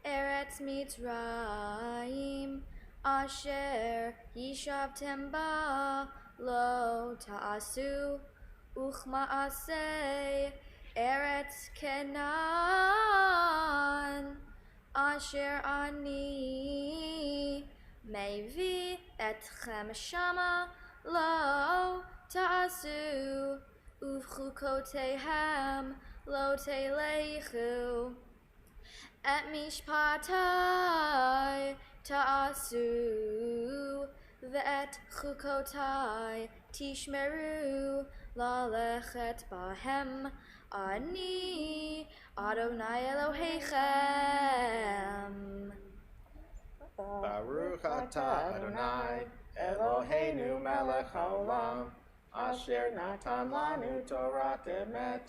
eretz Mitzrayim, asher yishavtem ba lo ta'asu, Uchma'aseh Eretz Kenan Asher Ani Mevi Etchem Shama Lo Ta'asu Uvchukotehem Lo Telechu Et Mishpatai Ta'asu Ve'et Chukotai Tishmeru Lalechet Bahem Ani Adonai Elohechem. Baruch Atah Adonai Eloheinu melech haolam asher natan lanu Torat emet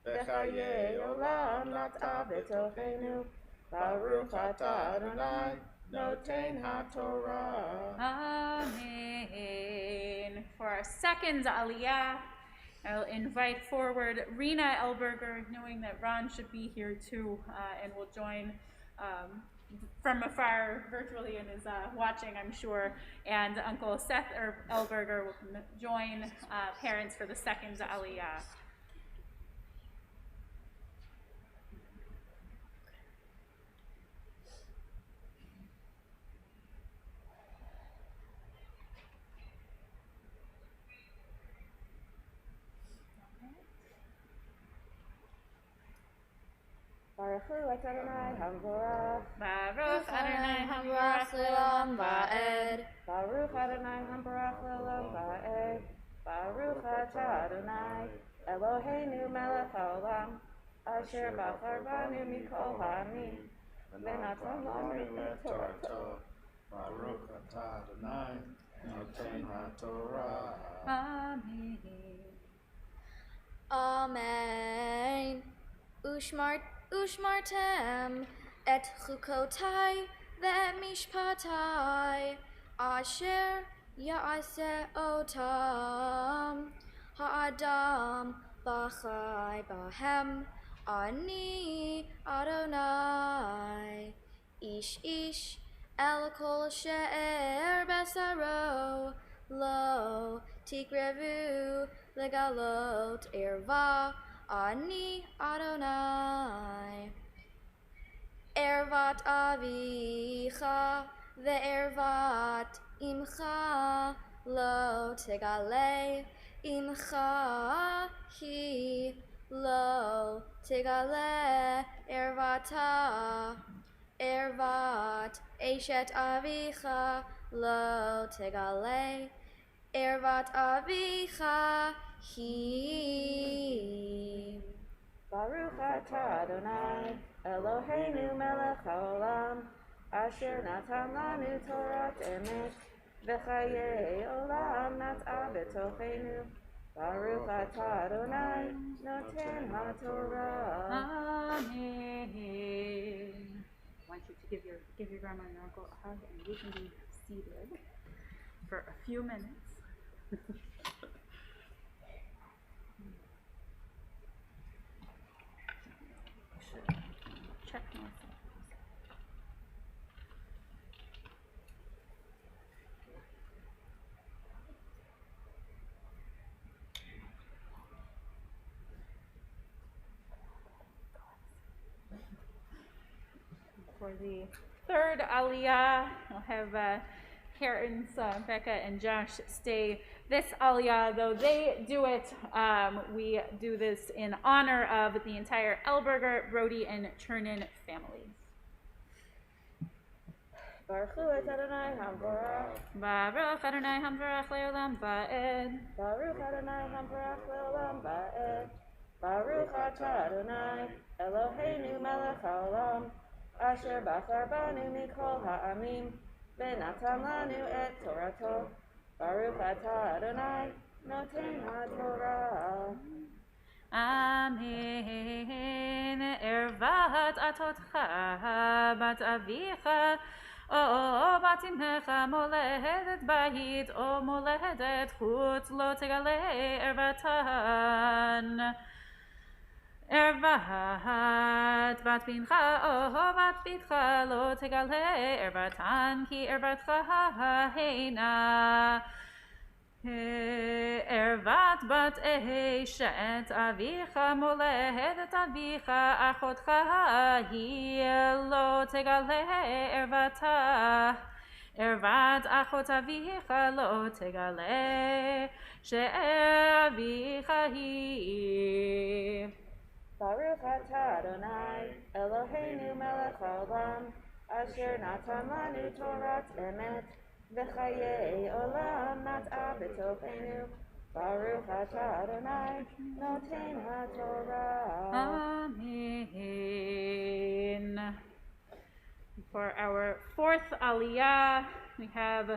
v'chayei olam nata b'tochenu. Baruch Atah Adonai noten haTorah. Amen. For our second Aliyah, I'll invite forward Rena Elberger, knowing that Ron should be here too, and will join from afar virtually and is watching, I'm sure. And Uncle Seth Elberger will join parents for the second Aliyah. Baruch Adonai Hambarach. Baruch Adonai Hambarach Le'olam Va'ed. Baruch Adonai Hambarach Le'olam Va'ed. Baruch Atah Adonai Eloheinu melech haolam asher bachar banu mikol ha'amim v'natan lanu et Torato. Baruch Atah Adonai noten haTorah. Amen. Amen. Ushmartem et chukotai ve'et mishpatai asher ya'aseh otam ha'adam b'chai bahem ani Adonai ish El kol she'er besaro lo tikrevu legalot erva ani Adonai. Ervat avicha ve'ervat imcha lo tegale imcha hi lo tegale ervata ervat eshet avicha lo tegale ervat avicha hi. Baruch atah Adonai, Eloheinu melech haolam, asher natan lanu Torat emet, v'chayei olam nat'a b'tochenu. Baruch atah Adonai, noten haTorah. Amen. I want you to give your grandma and uncle a hug, and we can be seated for a few minutes. Check myself. For the third Aliyah, I'll have Karen's, Becca and Josh stay this Aliyah. Though they do it, we do this in honor of the entire Elberger, Brody, and Chernin families. Baruch et Adonai Hamvorach. Baruch Adonai Hamvorach Leolam Va'ed. Baruch Adonai Hamvorach Leolam Va'ed. Baruch atah Adonai, Eloheinu melech haolam, asher bachar banu mikol ha'amim, v'natan lanu et Torato. Baruch atah Adonai, noten haTorah. Amen. Ervat atotcha bat avicha, o bat imcha moledet bayit, o moledet chutz lo tegale ervatan. Ervat bat bincha, o bat bitcha lo tegale ervatan, ki ervatcha heina. Ervat bat eshet avicha moledet avicha achotcha hi lo tegale ervata. Ervat achot avicha lo tegale she'er avicha hi. Baruch atah Adonai, Eloheinu melech haolam, asher natan lanu Torat emet, v'chayei olam nat'a b'tochenu. Baruch atah Adonai, noten haTorah. Amen. For our fourth Aliyah, we have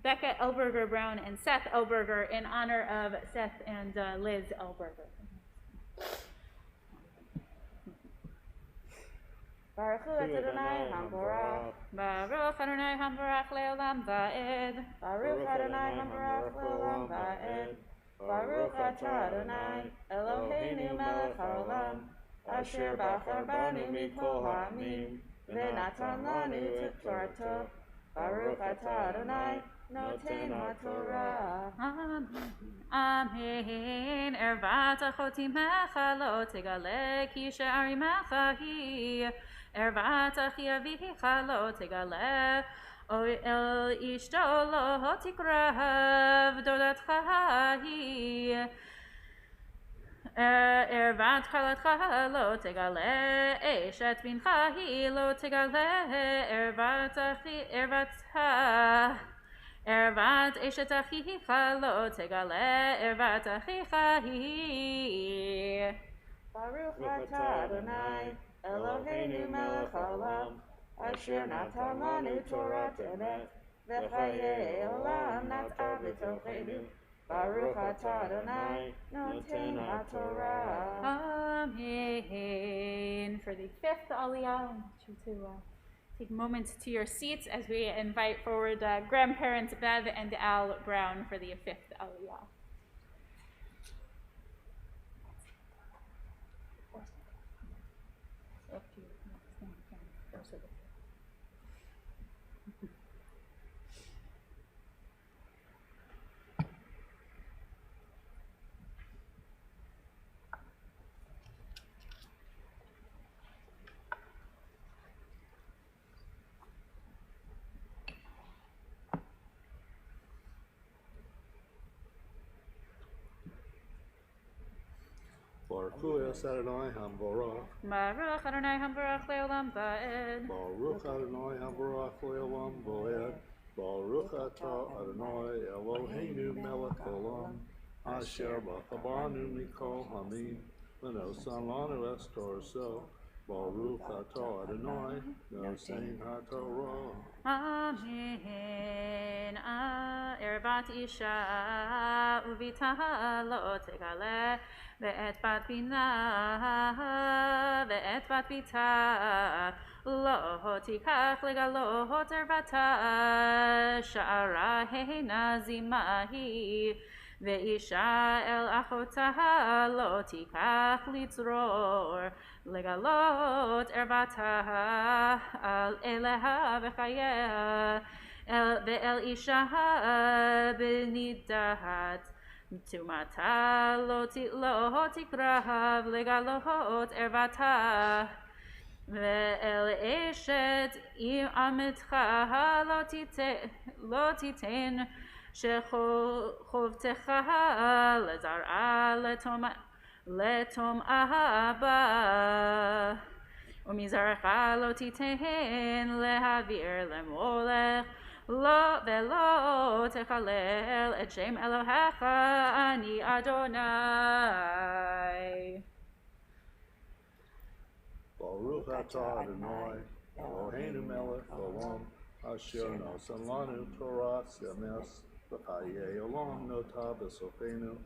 Becca Elberger Brown and Seth Elberger in honor of Seth and Liz Elberger. Baruch et Adonai Hamvorach. Baruch Adonai Hamvorach Leolam Va'ed. Baruch Adonai Hamvorach Leolam Va'ed. Baruch atah Adonai, Eloheinu melech haolam, asher bachar banu mikol ha'amim, v'natan lanu Torato. Baruch atah Adonai, noten haTorah. Amen. Ervat achoti mecha lo tegale ki she'ari mecha hi. Ervat achi avicha lo tegale o el ishto lo tikrav dodatcha hi. Ervat chalatcha lo tegale eshet bincha hi lo tegale Ervat eshet achicha lo tegale ervat achicha hi. Baruch atah Adonai, Eloheinu melech haolam, asher natan lanu Torat emet, v'chayei olam nat'a b'tochenu. Baruch atah Adonai, noten haTorah. Amen. For the fifth Aliyah, I want you to take moments to your seats as we invite forward grandparents Bev and Al Brown for the fifth Aliyah. Baruch Adonai Hamvarach. Baruch Adonai Hamvarach Leolam Va'ed. Baruch Adonai Hamvarach Leolam Va'ed. Baruch Atah Adonai Eloheinu Melech Olam. Asher b'chabanu mikol hamim. V'nosan lanu es Torah. Baruch Atah Adonai Nosein HaTorah. Amen. Ervat isha uvita lo tegale ve'et bat bina ve'et bat bita lo tikach legalot ervata sha'ara heina zimahi ve'isha el achota lo tikach litzror legalot ervata al eleha v'chayeh ve'el isha b'nidat tumata lo tikrav legalot ervata ve'el eshet amitcha lo titen shechovtecha lezar'a letom ahaba umizarcha lo titen lehavir lemolech lo velo techalel et shem Elohecha ani Adonai. Baruch Atah Adonai Eloheinu Melech Olam Asher nosan lanu Torah Semes V'chayei Olam Notah B'sofenu.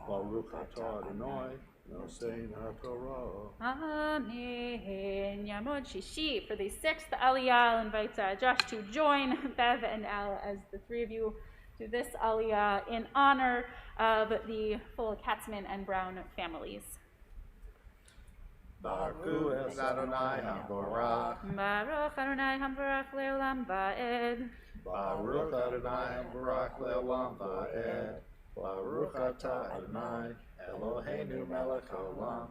Baruch Atah Adonai Nosein HaTorah. Amen. Yamod Shishi for the 6th Aliyah. I'll invite Josh to join Beth-EL as the three of you do this Aliyah in honor of the full Katzman and Brown families. Baruch Adonai Hamvarach. Baruch Adonai Hamvarach Leolam Va'ed. Baruch Adonai Hamvarach Leolam Va'ed. Baruch Atah Adonai Eloheinu Melech Olam.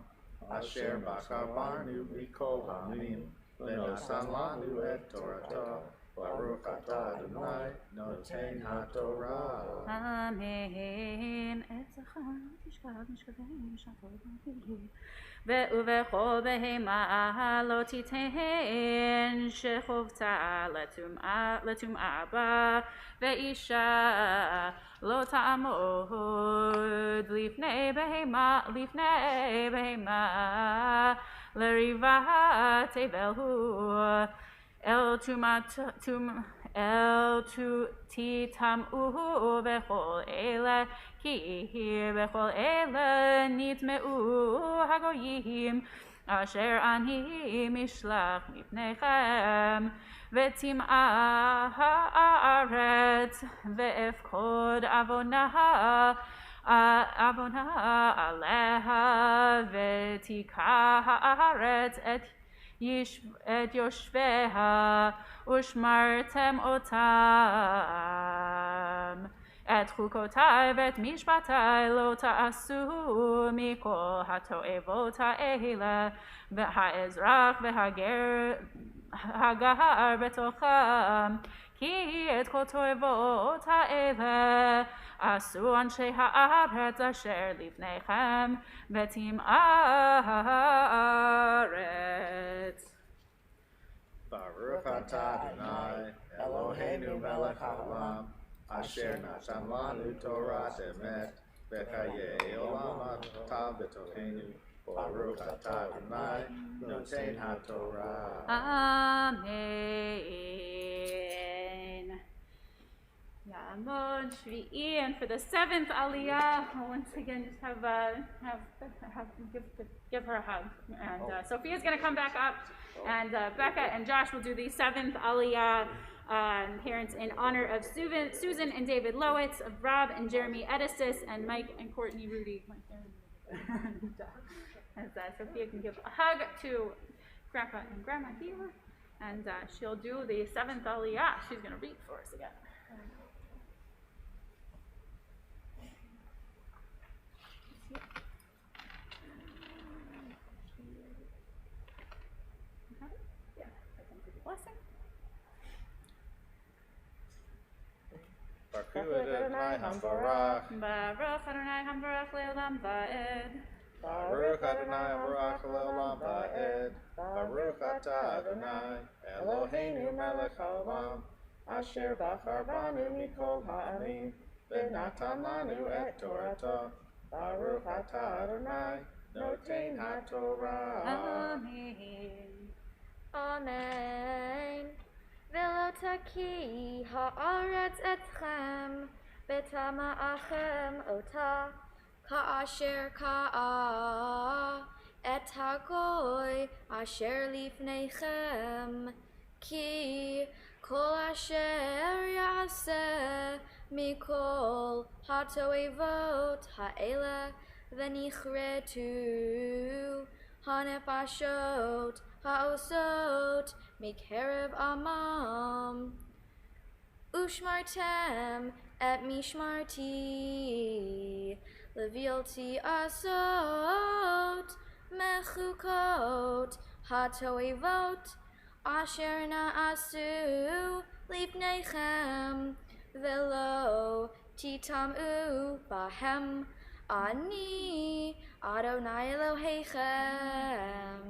Asher b'charbarnu mikol hamim. V'nosan lanu et Torah. Baruch Atah Adonai Notein HaTorah. Amen. ובכל בהמה לא תיתן שחובתה לטומאה בה, ואישה לא תעמוד לפני בהמה לריבה תבל הוא, אל תטמאו בכל אלה, כי בכל אלה נטמאו הגויים, אשר אני משלח מפניכם, וטמאה הארץ, ואפקוד עוונה עליה, ותיקח הארץ את יושביה, ושמרתם אותם. את חוקותיי ואת משפטיי לא תעשו מכל התועבות האלה, והאזרח והגר בתוכם, כי את כל תועבות האלה עשו אנשי הארץ אשר לפניכם, וטמאה הארץ. Baruch Atah Adonai Eloheinu Melech Haolam. Asher natan lanu Torah emet v'chayei olam atah b'tochenu. Baruch Atah Adonai Notein HaTorah. Amen. Yamod Shvi'i, and for the 7th Aliyah, once again, just give her a hug. And Sophia's going to come back up, and Becca and Josh will do the 7th Aliyah. Parents in honor of Susan and David Lowitz, of Rob and Jeremy Edisis, and Mike and Courtney Rudy. As Sophia can give a hug to Grandpa and Grandma here, and she'll do the 7th Aliyah. She's going to read for us again. Yeah, I can do the blessing. Baruch Adonai Hamvarach. Baruch Adonai Hamvarach Leolam Va'ed. Baruch Adonai Baruch Le'olam Va'ed. Baruch Atah Adonai Eloheinu Melech Haolam Asher Bachar Banu Mikol Ha'amim V'natan Lanu Et Torato. Baruch Atah Adonai Noten HaTorah. Amen. Amen. V'lo taki ha'aretz etchem b'tama'achem ota ka'asher ka'a et hagoy asher lifneichem ki kol asher yaseh mikol ha'toevot ha'ela v'nichretu hanefashot ha'osot mikerev amam ushmartem et mishmarti levilti asot mechukot ha'toevot asher na'asu lifneichem velo titamu bahem ani Adonai Elohechem.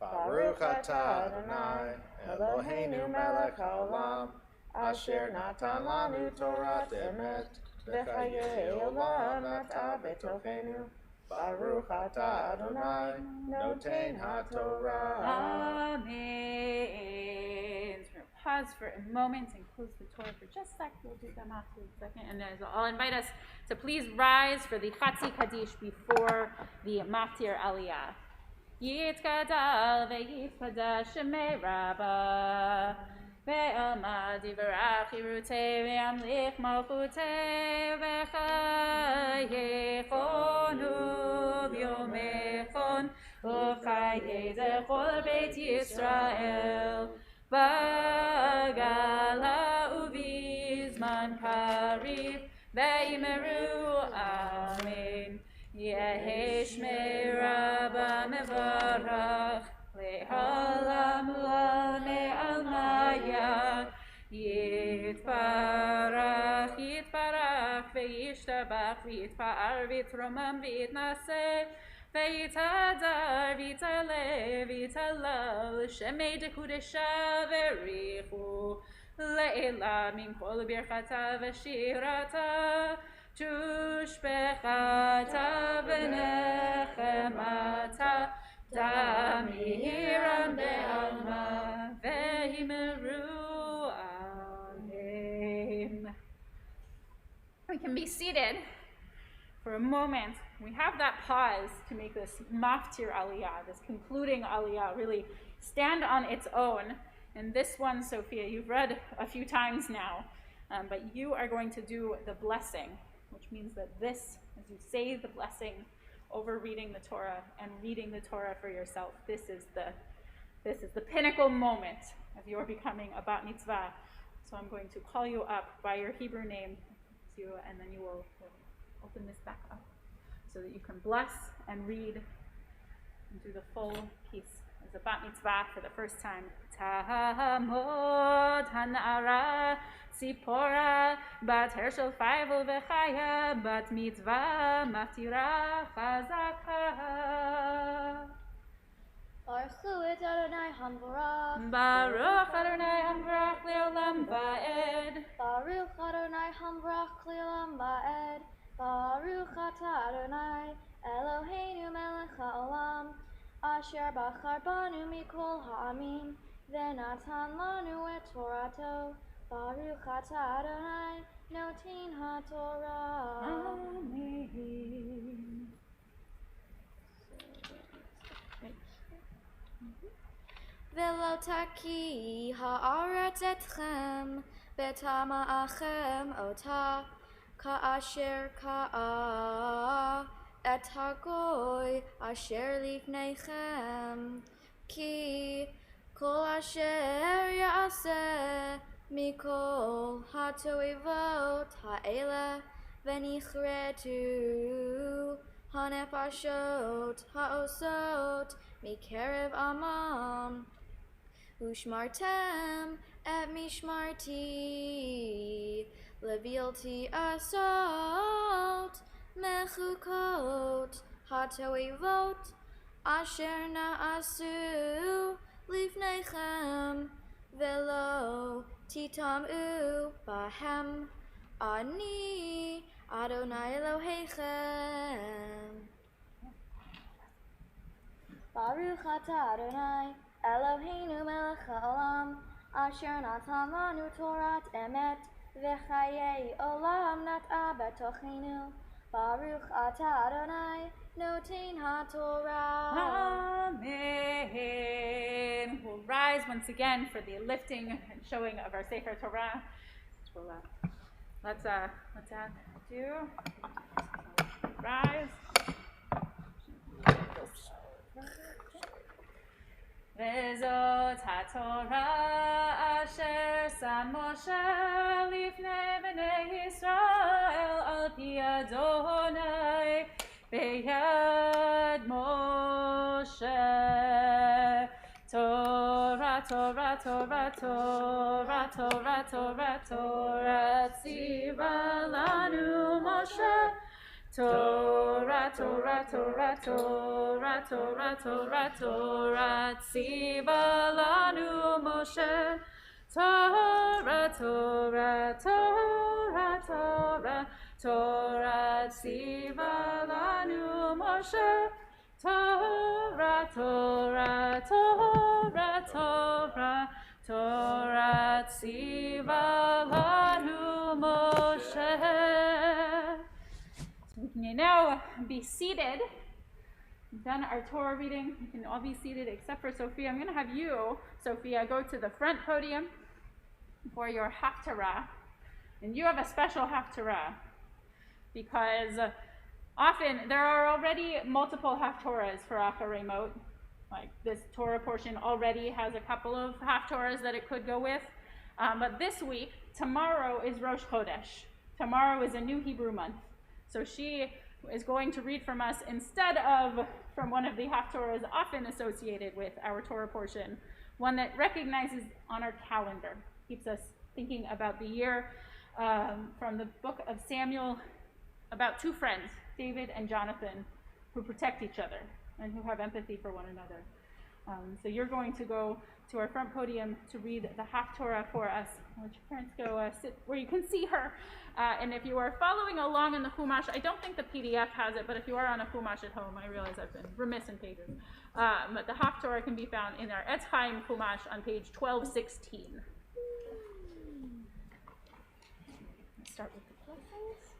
Baruch Atah Adonai Eloheinu Melech Haolam Asher Natan Lanu Torah Emet V'chayei Olam Nata B'tochenu. Baruch Atah Adonai Noten HaTorah. Amen. So we're going to pause for a moment and close the Torah for just a sec. We'll do them after a second. And as I'll invite us to please rise for the Chatzi Kaddish before the Martyr Aliyah. Yitkadal ve'yitkada shemei Rabbah ve'elmad yivarach yirutei ve'amlich malchutei v'chayechonu v'yomechon v'chayei zechol beit Yisrael v'gala uvizman karif ve'yimeru amen. Yehi shmei Rabbah mevarach le'olam l'almei almaya yitparach ve'yishtabach ve'yitpa'ar ve'yitromam ve'yitnaseh ve'yitadar ve'yitaleh ve'yitalal shemei dekudesha ve'richu le'ela min kol birchata ve'shirata Tushbechata v'nechemata damiram be'alma ve'himeru amen. We can be seated for a moment. We have that pause to make this maftir aliyah, this concluding aliyah, really stand on its own. And this one, Sophia, you've read a few times now, but you are going to do the blessing, which means that this, as you say the blessing over reading the Torah and reading the Torah for yourself, this is the pinnacle moment of your becoming a bat mitzvah. So I'm going to call you up by your Hebrew name, and then you will open this back up so that you can bless and read and do the full piece as a bat mitzvah for the first time. Tahamod hanara Sipora, bat Hershel Feivel v'chaya, bat mitzvah maftira chazaka. Baruch et Adonai Hamvarach. Baruch Adonai Hamvarach le'olam va'ed. Baruch Adonai Hamvarach le'olam va'ed. Baruch atah Adonai Eloheinu melech ha'olam asher bachar banu mikol ha'amim v'natan lanu et Torato. Baruch atah Adonai noten HaTorah. Amen. V'lo taki ha'aretz etchem b'tama'achem ota ka'asher ka'a et hagoy asher lifneichem ki kol asher yaseh mikol ha'toevot ha'ela v'nichretu hanefashot ha'osot mikerev amam ushmartem et mishmarti levilti asot mechukot hatoivot asher na'asu lifnechem velo titam'u bahem ani Adonai Elohechem. Baruch atah Adonai Eloheinu melech haolam asher natan lanu Torat emet v'chayei olam nat'a betochenu. Baruch atah Adonai noten haTorah. Amen. We'll rise once again for the lifting and showing of our Sefer Torah. Let's add to rise. Vezot haTorah asher sam Moshe lifnei bnei Yisrael al pi Adonai beyad Moshe. Torah, Torah, Torah, Torah, Torah, Torah, Torah, tziva lanu Moshe. Torah, Torah, Torah, Torah, Torah, Torah, Torah, tziva lanu Moshe. Torah, Torah, Torah, Torah, Torah, tziva lanu Moshe. Torah, Torah, Torah, Torah, Torah, tziva lanu Moshe. So we can now be seated. We've done our Torah reading. You can all be seated except for Sophia. I'm going to have you, Sophia, go to the front podium for your Haftarah. And you have a special Haftarah because often there are already multiple Haftorahs for Ashrae Mot. Like this Torah portion already has a couple of Haftorahs that it could go with. But this week, tomorrow is Rosh Chodesh. Tomorrow is a new Hebrew month. So she is going to read from us instead of from one of the Haftorahs often associated with our Torah portion, one that recognizes on our calendar, keeps us thinking about the year, from the book of Samuel, about two friends, David and Jonathan, who protect each other and who have empathy for one another. So you're going to go to our front podium to read the Haftorah for us. I'll let your parents go sit where you can see her. And if you are following along in the Chumash, I don't think the PDF has it, but if you are on a Chumash at home, I realize I've been remiss in pages. But the Haftorah can be found in our Etz Chaim Chumash on page 1216. Let's start with the blessings.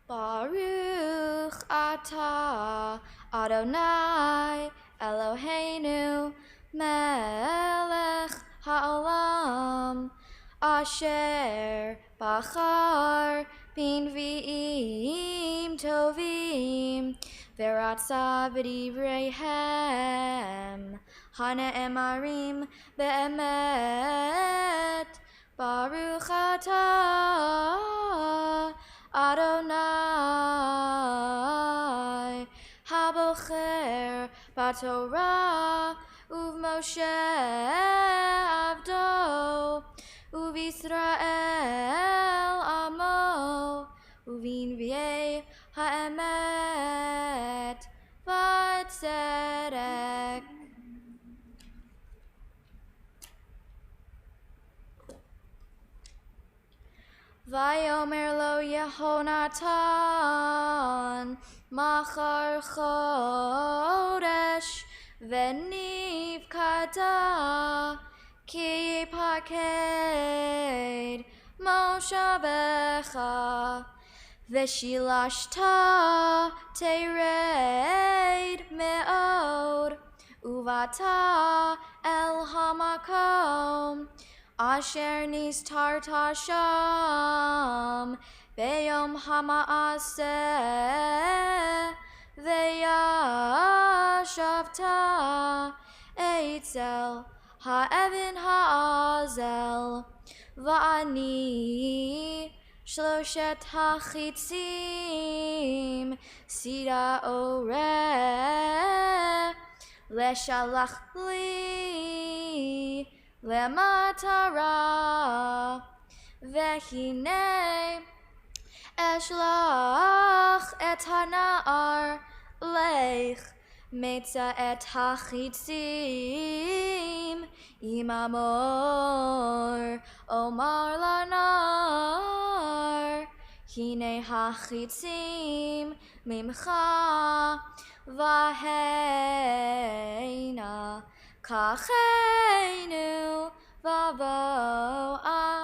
Baruch atah Adonai Eloheinu melech haolam asher bachar b'nvi'im tovim v'ratza b'divreihem hane'emarim be'emet. Baruch atah Adonai habocher b'Torah uv'Moshe avdo uv'Yisrael amo uv'inviei ha'emet v'tzedek. Vayomer lo Yehonatan machar chodesh v'nivkata ki yipaked moshavecha v'shilashta tered me'od uvata el hamakom asher nistarta sham beyom hama'aseh veyashavta eitzel ha'evin ha'azel va'ani shloshet hachitzim sida oreh leshalach li lematara vehine אשלח את הנער לך מצא את החיצים עם אמור אומר לנער הנה החיצים ממך והנה קחנו ובואה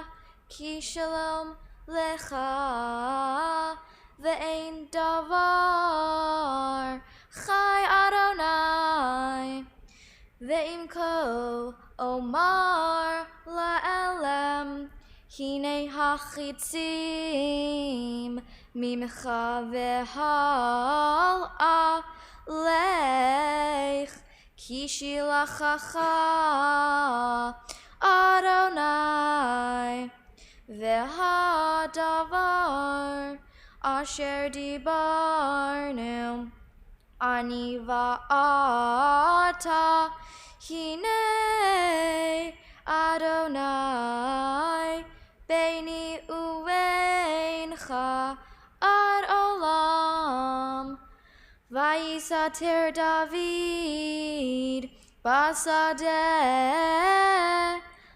כי שלום לך ואין דבר חי אדוני ואם כה אומר לאלם הנה החיצים ממך והלאה לך כי שילחך אדוני והדבר אשר דיברנו אני ואתה הנה אדוני ביני ובינך עד עולם ויסתר דוד בשדה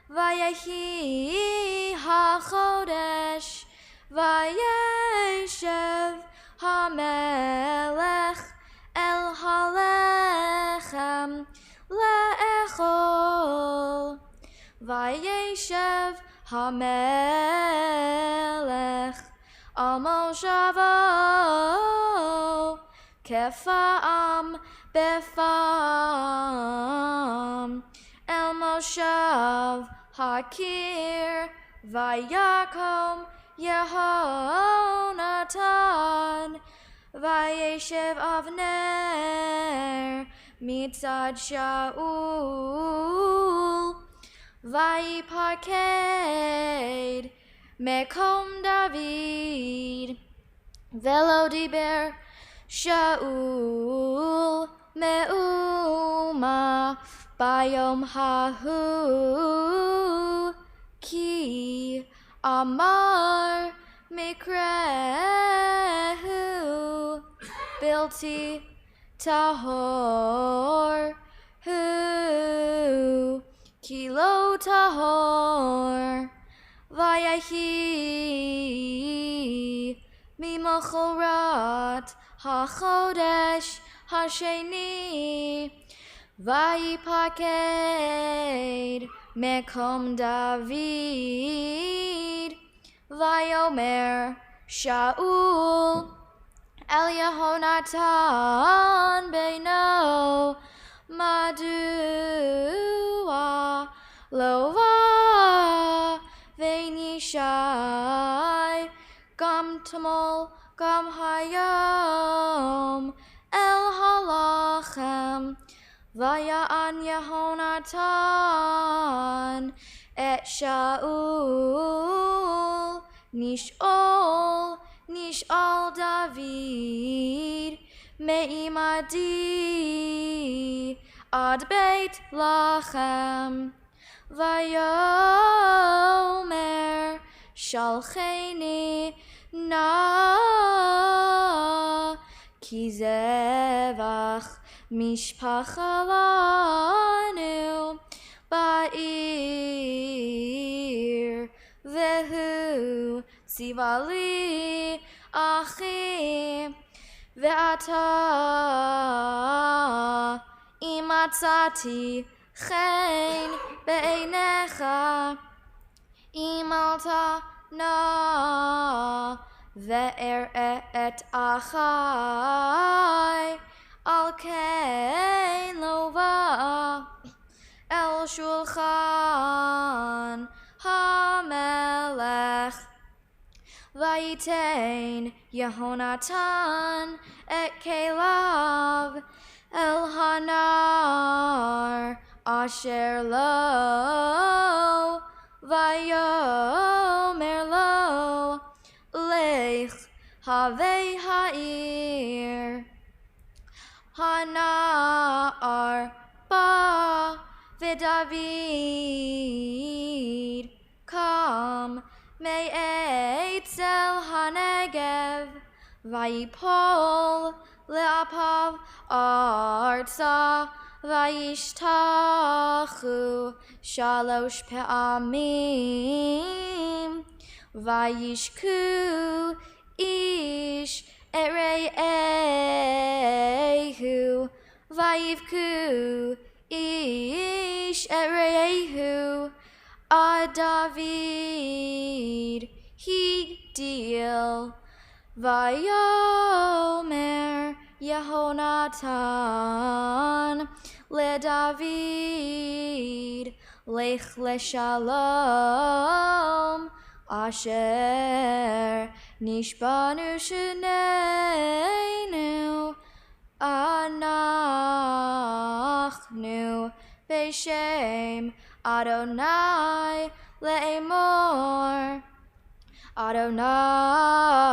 ויהי החודש וישב המלך אל הלחם לאכול וישב המלך על מושבו כפעם בפעם אל מושב הקיר ויקום יהונתן וישב אבנר מצד שאול ויפקד מקום דוד ולא דיבר שאול מאומה ביום ההוא כי אמר מקרה הוא בלתי טהור הוא כי לא טהור ויהי ממחרת החודש השני ויפקד מקום דוד ויאמר שאול אל יהונתן בנו מדוע לא בא ונישי גם תמול גם היום אל הלחם ויען יהונתן את שאול נשאל דוד מעמדי עד בית לחם ויאמר שלחני נא כי זבח משפחה לנו בעיר והוא ציווה לי אחי ועתה אם מצאתי חן בעיניך אם עלתה נא ואראה את אחי על כן לא בא אל שולחן המלך ויתן יהונתן את כליו אל הנער אשר לו ויאמר לו לך הווי העיר הנער בא ודוד קם מאצל הנגב vayipol le'apav arza, vayishtachu shalosh pe'amim, vayishku ish et re'ehu, vayivku ish et re'ehu, ad David higdil, vayomer Yehonatan le David, lech leshalom, asher nishbanu shenenu, anachnu beshem Adonai le'emor, Adonai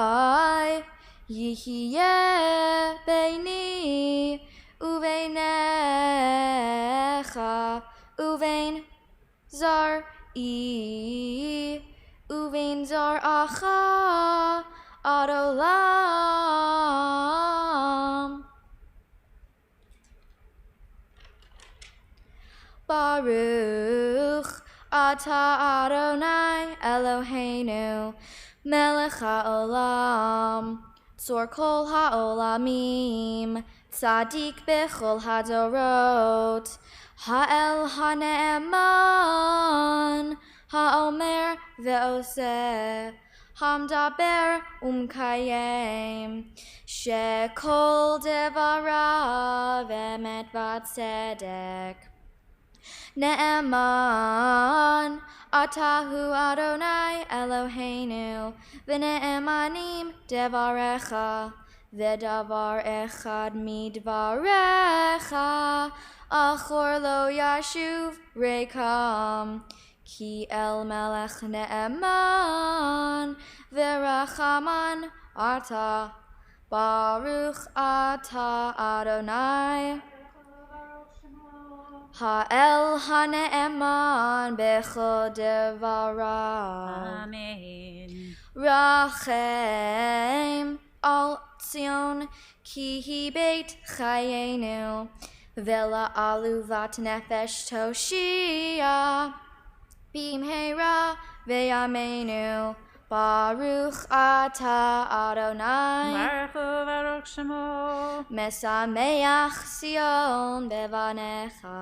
yihyeh beini uveinecha uvein zar'i uvein zar'acha ad olam. Baruch atah Adonai Eloheinu melech haolam, tzor kol haolamim, tzadik bechol hadorot, ha'el ha'ne'eman, ha'omer ve'oseh, hamdaber umkayem, shekol devarav emet v'tzedek. Ne'eman, atahu Adonai Eloheinu, v'ne'emanim devarecha, v'davar echad midvarecha, achor lo yashuv rekam, ki el melech ne'eman, v'rachaman ata, baruch ata Adonai. Ha'el ha'ne'eman bechol devarav. Amen. Rachem al Tzion ki hi beit chayenu, vela aluvat nefesh toshia, bimheira ve'yameinu, baruch ata Adonai. Baruch Shemo. Mesameach Sion bevanecha.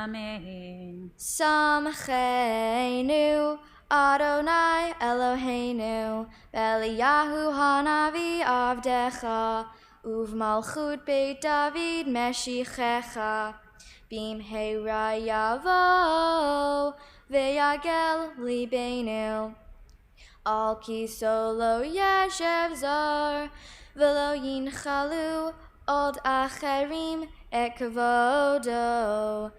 Amen. Samcheinu Adonai Eloheinu, Eliyahu hanavi avdecha, uvmalchut beit David meshichecha, bimheira yavo veyagel libeinu, al kiso lo yeshev zar, velo yinchalu od acherim et kavodo,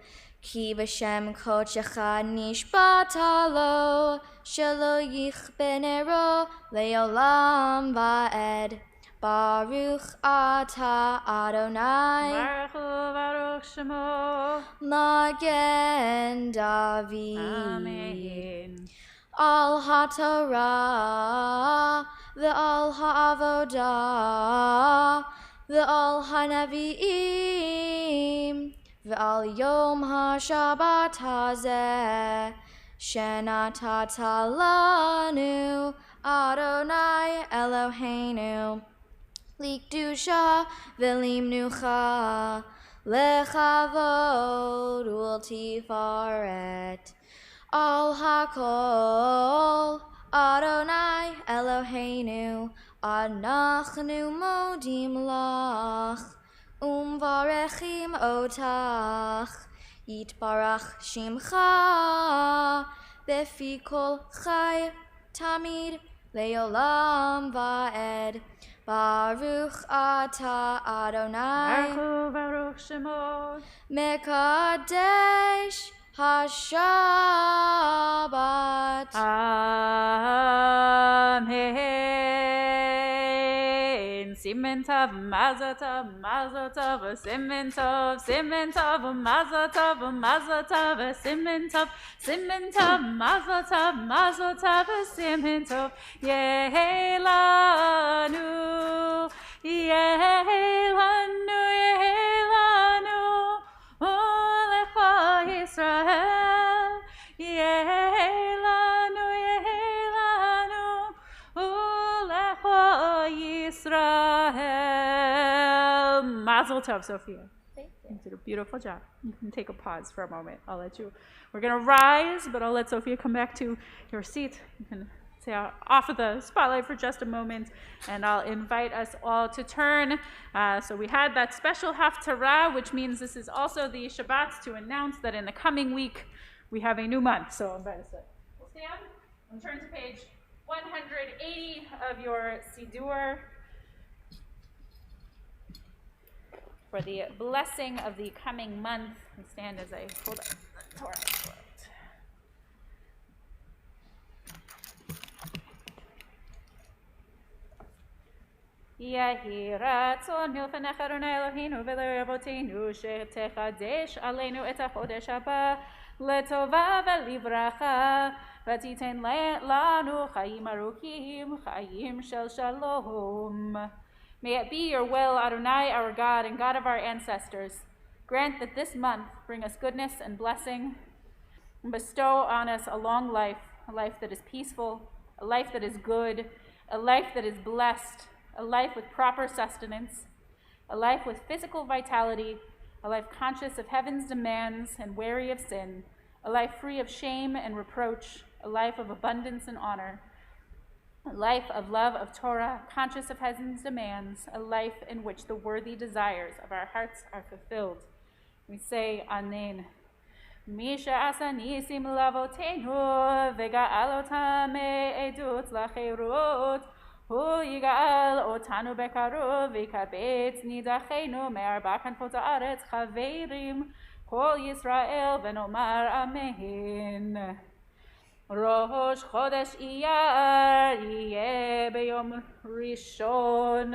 ki b'shem kodshecha nishbata lo, shelo yichbenero leolam va'ed. Baruch ata Adonai. Baruch Shemo. Magen David. Amen. Al haTorah, ve'al ha'avodah, ve'al ha'nevi'im, ve'al yom ha'shabbat hazeh, shenatata lanu Adonai Eloheinu, likdusha ve'limnucha, lechavod ultifaret. Al hakol Adonai Eloheinu, anachnu modim lach, umvarechim otach, yitbarach shimcha, befi kol chai tamid leolam va'ed. Baruch ata Adonai. Baruch Shemo. Mekadesh HaShabbat. Amen. Siman Tov, Mazel Tov, Mazel Tov, Siman Tov, Siman Tov, Mazel Tov, Mazel Tov, Siman Tov, Siman Tov, Mazel Tov, Mazel Tov, Siman Tov, Yehelanu, Yehelanu, Yehelanu, Ulecha Yisrael, Yehelanu, Yehelanu, Ulecha Yisrael. Mazel Tov, Sophia. Thank you. You did a beautiful job. You can take a pause for a moment. I'll let you. We're going to rise, but I'll let Sophia come back to your seat. You can stay off of the spotlight for just a moment, and I'll invite us all to turn. So we had that special Haftarah, which means this is also the Shabbat to announce that in the coming week we have a new month. So I'll invite us to we'll stand and turn to page 180 of your Siddur for the blessing of the coming month. And stand as I hold up the Torah quote. Yehi ratzon milfenecha Adonai Eloheinu v'le'avoteinu shetechadesh aleinu et hachodesh haba letova v'livracha v'titen lanu chayim aruchim chayim shel shalom. May it be your will, Adonai, our God and God of our ancestors. Grant that this month bring us goodness and blessing, and bestow on us a long life, a life that is peaceful, a life that is good, a life that is blessed, a life with proper sustenance, a life with physical vitality, a life conscious of heaven's demands and wary of sin, a life free of shame and reproach, a life of abundance and honor, a life of love of Torah, conscious of heaven's demands, a life in which the worthy desires of our hearts are fulfilled. We say, Amen. Misha asa nisim lavotenu vega'alotam me'edut lacherut hu yigal otanu bekaru v'ikabetz nidachenu me'arba kanfot ha'aretz chaverim kol Yisrael v'nomar Amen. Rosh Chodesh Iyar yeh b'yom Rishon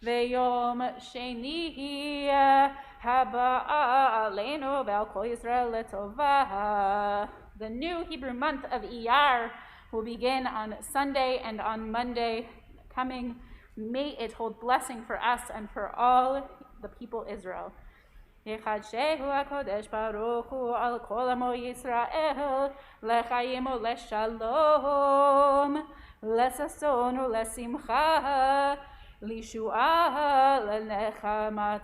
v'yom Sheni haba aleinu ve'al kol Yisrael letova. The new Hebrew month of Iyar will begin on Sunday and on Monday coming. May it hold blessing for us and for all the people Israel. Yechadshehu HaKodesh Baruch Hu al kol amo Yisrael lechayim uleshalom lesason ulesimcha lishuah lenechama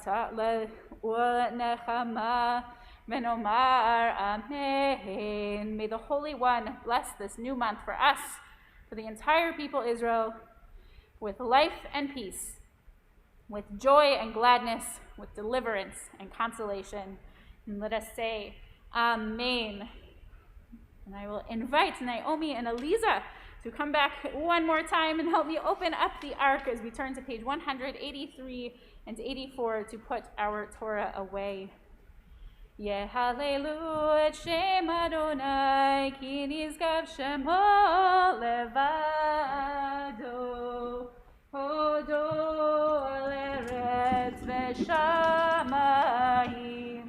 v'nomar Amen. May the Holy One bless this new month for us, for the entire people Israel, with life and peace, with joy and gladness, with deliverance and consolation. And let us say, Amen. And I will invite Naomi and Eliza to come back one more time and help me open up the ark as we turn to page 183 and 84 to put our Torah away. Yehalelu et Shem Adonai ki nizgav Shemo levado hodo al eretz v'shamayim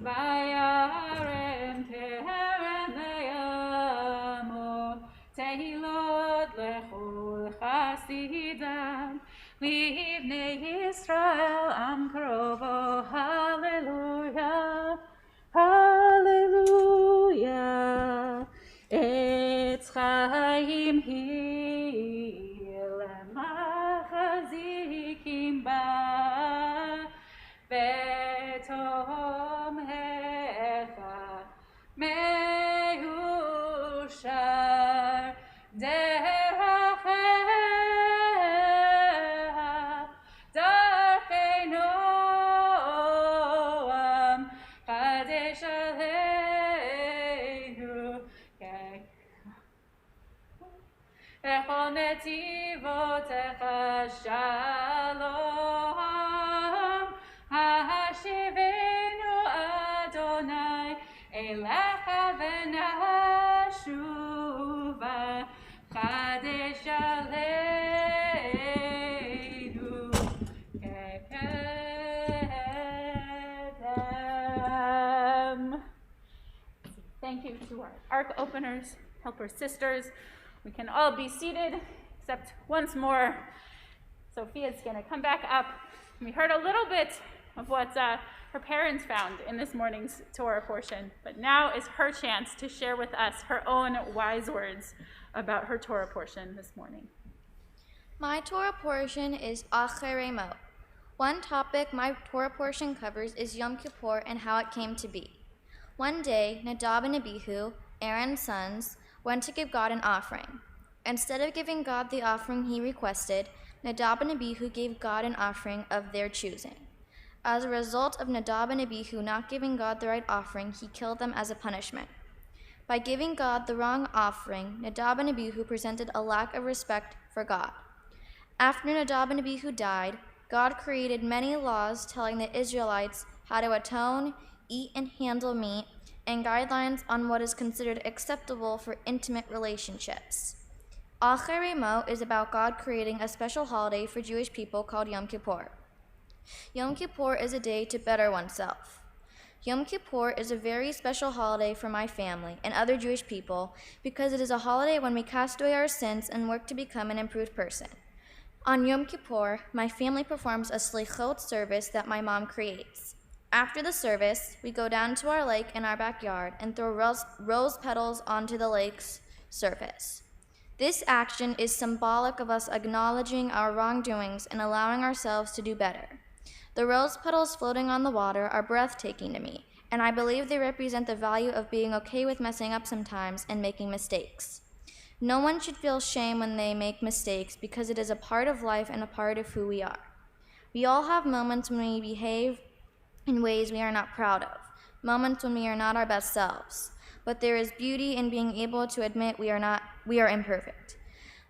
vayarem terem leyamo tehilot lechol chasidam livnei Yisrael am krovo. Hallelujah, hallelujah. Etz chaim hi lemachazikim ba betom hecha meushar deracheha darchei noam kadesh aleinu echol netivotecha shalom hashivenu Adonai elecha v'nashuva kadesh aleinu thank you to our ark openers, helper sisters. We can all be seated, except once more, Sophia's going to come back up. We heard a little bit of what her parents found in this morning's Torah portion, but now is her chance to share with us her own wise words about her Torah portion this morning. My Torah portion is Ashrae. One topic my Torah portion covers is Yom Kippur and how it came to be. One day, Nadab and Abihu, Aaron's sons, went to give God an offering. Instead of giving God the offering he requested, Nadab and Abihu gave God an offering of their choosing. As a result of Nadab and Abihu not giving God the right offering, he killed them as a punishment. By giving God the wrong offering, Nadab and Abihu presented a lack of respect for God. After Nadab and Abihu died, God created many laws telling the Israelites how to atone, eat and handle meat, and guidelines on what is considered acceptable for intimate relationships. Ashrae is about God creating a special holiday for Jewish people called Yom Kippur. Yom Kippur is a day to better oneself. Yom Kippur is a very special holiday for my family and other Jewish people because it is a holiday when we cast away our sins and work to become an improved person. On Yom Kippur, my family performs a slichot service that my mom creates. After the service, we go down to our lake in our backyard and throw rose petals onto the lake's surface. This action is symbolic of us acknowledging our wrongdoings and allowing ourselves to do better. The rose petals floating on the water are breathtaking to me, and I believe they represent the value of being okay with messing up sometimes and making mistakes. No one should feel shame when they make mistakes because it is a part of life and a part of who we are. We all have moments when we behave in ways we are not proud of, moments when we are not our best selves. But there is beauty in being able to admit we are imperfect.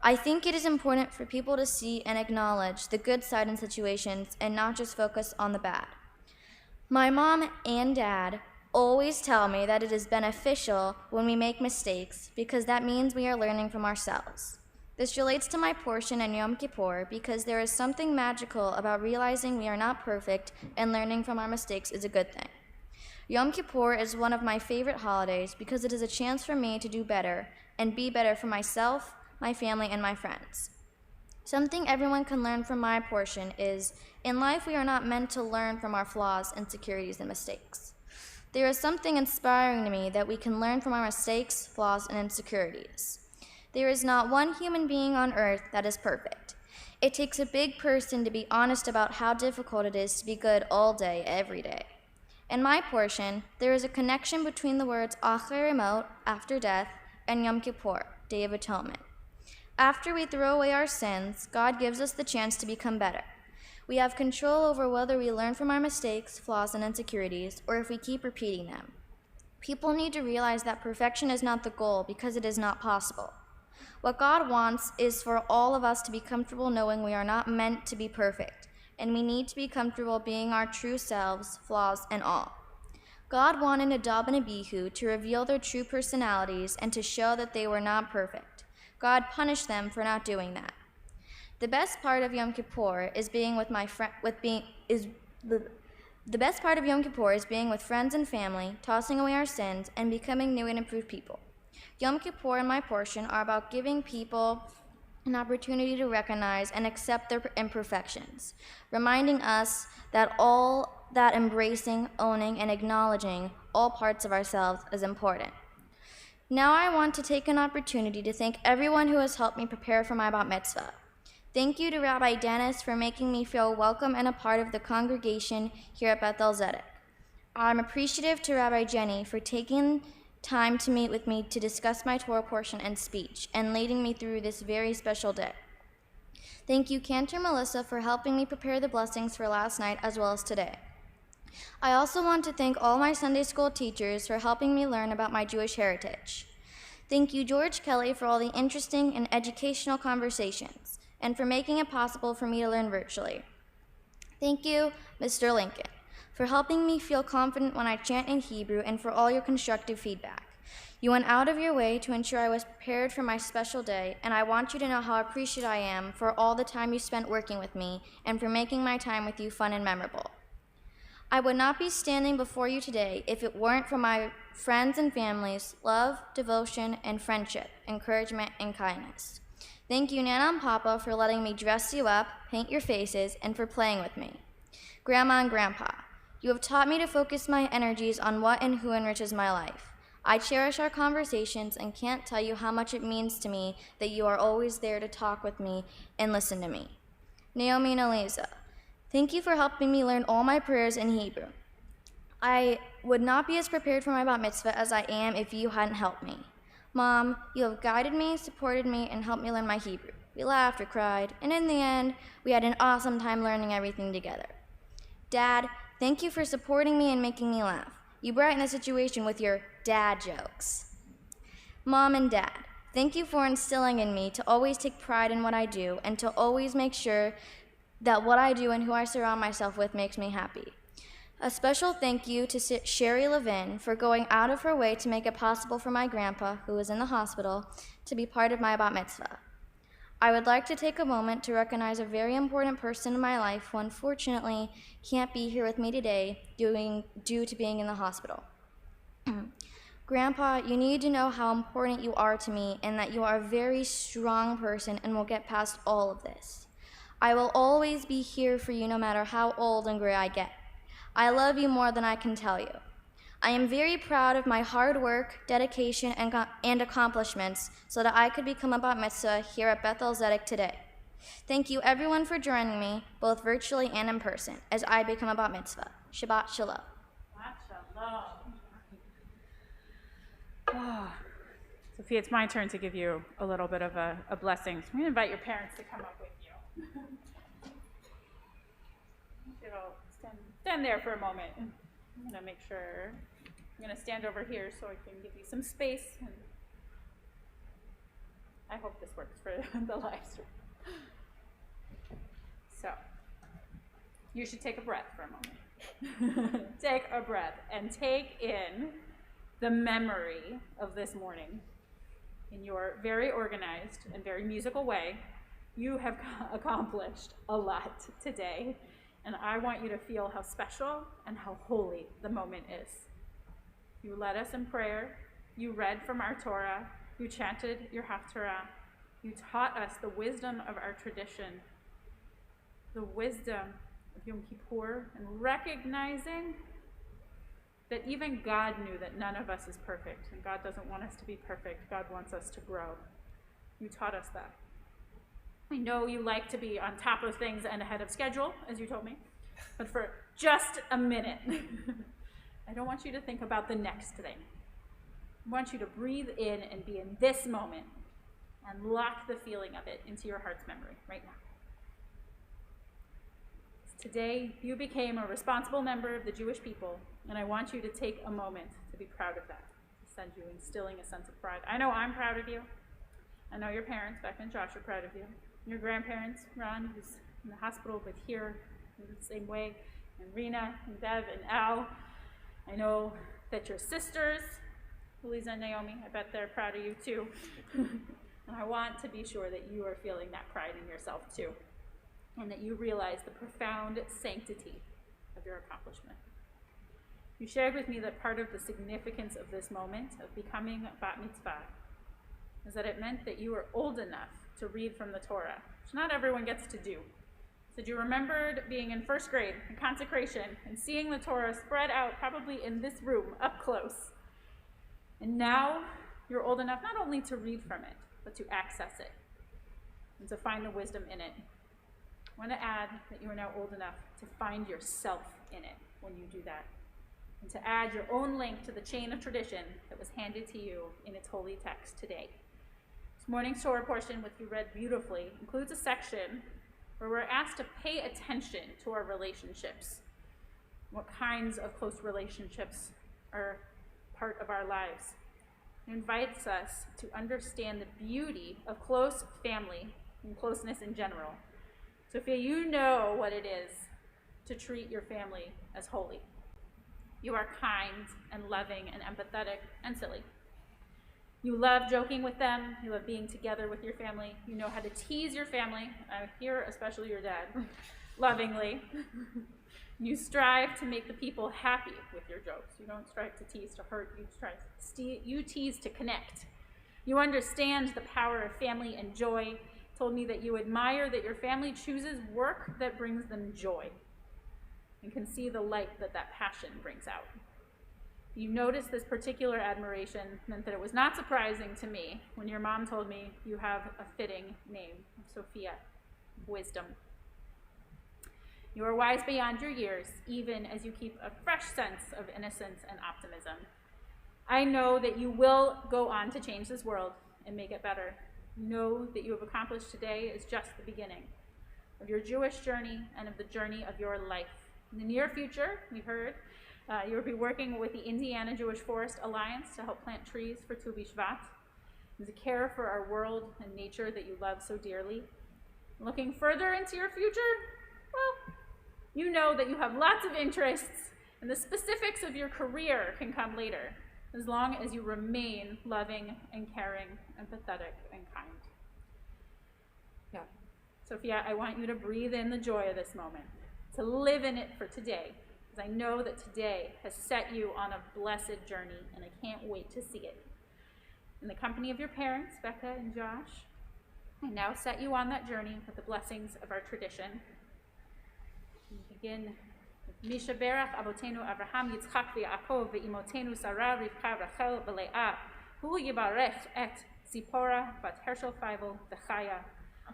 I think it is important for people to see and acknowledge the good side in situations and not just focus on the bad. My mom and dad always tell me that it is beneficial when we make mistakes because that means we are learning from ourselves. This relates to my portion in Yom Kippur because there is something magical about realizing we are not perfect and learning from our mistakes is a good thing. Yom Kippur is one of my favorite holidays because it is a chance for me to do better and be better for myself, my family, and my friends. Something everyone can learn from my portion is, in life we are not meant to learn from our flaws, insecurities, and mistakes. There is something inspiring to me that we can learn from our mistakes, flaws, and insecurities. There is not one human being on earth that is perfect. It takes a big person to be honest about how difficult it is to be good all day, every day. In my portion, there is a connection between the words Ashrae, after death, and Yom Kippur, Day of Atonement. After we throw away our sins, God gives us the chance to become better. We have control over whether we learn from our mistakes, flaws, and insecurities, or if we keep repeating them. People need to realize that perfection is not the goal because it is not possible. What God wants is for all of us to be comfortable knowing we are not meant to be perfect, and we need to be comfortable being our true selves, flaws, and all. God wanted Nadab and Abihu to reveal their true personalities and to show that they were not perfect. God punished them for not doing that. The best part of Yom Kippur is being with friends and family, tossing away our sins, and becoming new and improved people. Yom Kippur and my portion are about giving people an opportunity to recognize and accept their imperfections, reminding us that embracing, owning, and acknowledging all parts of ourselves is important. Now I want to take an opportunity to thank everyone who has helped me prepare for my Bat Mitzvah. Thank you to Rabbi Dennis for making me feel welcome and a part of the congregation here at Beth-El. I'm appreciative to Rabbi Jenny for taking time to meet with me to discuss my Torah portion and speech and leading me through this very special day. Thank you, Cantor Melissa, for helping me prepare the blessings for last night as well as today. I also want to thank all my Sunday school teachers for helping me learn about my Jewish heritage. Thank you, George Kelly, for all the interesting and educational conversations and for making it possible for me to learn virtually. Thank you, Mr. Lincoln, for helping me feel confident when I chant in Hebrew and for all your constructive feedback. You went out of your way to ensure I was prepared for my special day, and I want you to know how appreciative I am for all the time you spent working with me and for making my time with you fun and memorable. I would not be standing before you today if it weren't for my friends and family's love, devotion, and friendship, encouragement, and kindness. Thank you, Nana and Papa, for letting me dress you up, paint your faces, and for playing with me. Grandma and Grandpa, you have taught me to focus my energies on what and who enriches my life. I cherish our conversations and can't tell you how much it means to me that you are always there to talk with me and listen to me. Naomi and Eliza, thank you for helping me learn all my prayers in Hebrew. I would not be as prepared for my bat mitzvah as I am if you hadn't helped me. Mom, you have guided me, supported me, and helped me learn my Hebrew. We laughed or cried, and in the end, we had an awesome time learning everything together. Dad, thank you for supporting me and making me laugh. You brighten the situation with your dad jokes. Mom and Dad, thank you for instilling in me to always take pride in what I do and to always make sure that what I do and who I surround myself with makes me happy. A special thank you to Sherry Levin for going out of her way to make it possible for my grandpa, who is in the hospital, to be part of my bat mitzvah. I would like to take a moment to recognize a very important person in my life who unfortunately can't be here with me today due to being in the hospital. Grandpa, you need to know how important you are to me and that you are a very strong person and will get past all of this. I will always be here for you no matter how old and gray I get. I love you more than I can tell you. I am very proud of my hard work, dedication, and accomplishments so that I could become a bat mitzvah here at Beth-El today. Thank you everyone for joining me, both virtually and in person, as I become a bat mitzvah. Shabbat shalom. Oh. Sophia, it's my turn to give you a little bit of a blessing. So I'm going to invite your parents to come up with you. Stand there for a moment. I'm going to make sure. I'm going to stand over here so I can give you some space. And I hope this works for the live stream. So, you should take a breath for a moment. Take a breath and take in the memory of this morning. In your very organized and very musical way, you have accomplished a lot today. And I want you to feel how special and how holy the moment is. You led us in prayer. You read from our Torah. You chanted your Haftarah. You taught us the wisdom of our tradition, the wisdom of Yom Kippur, and recognizing that even God knew that none of us is perfect, and God doesn't want us to be perfect. God wants us to grow. You taught us that. I know you like to be on top of things and ahead of schedule, as you told me, but for just a minute, I don't want you to think about the next thing. I want you to breathe in and be in this moment and lock the feeling of it into your heart's memory right now. Today, you became a responsible member of the Jewish people, and I want you to take a moment to be proud of that, to send you instilling a sense of pride. I know I'm proud of you. I know your parents, Becca and Josh, are proud of you. Your grandparents, Ron, who's in the hospital, but here in the same way, and Rena, and Bev, and Al. I know that your sisters, Lisa and Naomi, I bet they're proud of you too. And I want to be sure that you are feeling that pride in yourself too, and that you realize the profound sanctity of your accomplishment. You shared with me that part of the significance of this moment of becoming bat mitzvah is that it meant that you were old enough to read from the Torah, which not everyone gets to do. So you remembered being in first grade in consecration and seeing the Torah spread out probably in this room up close. And now you're old enough not only to read from it, but to access it and to find the wisdom in it. I want to add that you are now old enough to find yourself in it when you do that, and to add your own link to the chain of tradition that was handed to you in its holy text today. This morning's Torah portion, which you read beautifully, includes a section where we're asked to pay attention to our relationships, what kinds of close relationships are part of our lives. It invites us to understand the beauty of close family and closeness in general. Sophia, you know what it is to treat your family as holy. You are kind and loving and empathetic and silly. You love joking with them. You love being together with your family. You know how to tease your family. I hear especially your dad, lovingly. You strive to make the people happy with your jokes. You don't strive to tease to hurt. You tease to connect. You understand the power of family and joy. Told me that you admire that your family chooses work that brings them joy and can see the light that that passion brings out. You notice this particular admiration meant that it was not surprising to me when your mom told me you have a fitting name, Sophia, wisdom. You are wise beyond your years, even as you keep a fresh sense of innocence and optimism. I know that you will go on to change this world and make it better. Know that you have accomplished today is just the beginning of your Jewish journey and of the journey of your life. In the near future, we heard, you will be working with the Indiana Jewish Forest Alliance to help plant trees for Tu B'Shvat, and to care for our world and nature that you love so dearly. Looking further into your future, well, you know that you have lots of interests, and the specifics of your career can come later, as long as you remain loving and caring, empathetic and kind. Yeah. Sophia, I want you to breathe in the joy of this moment, to live in it for today, because I know that today has set you on a blessed journey, and I can't wait to see it. In the company of your parents, Becca and Josh, I now set you on that journey with the blessings of our tradition. We begin with Misha Berach, Avotenu Avraham, Yitzchak v'Yaakov, v'imotenu Sarah, Rivka, Rachel, v'Leah, Hu yibarech et Zipporah, bat Hershel Feivel, v'Chaya,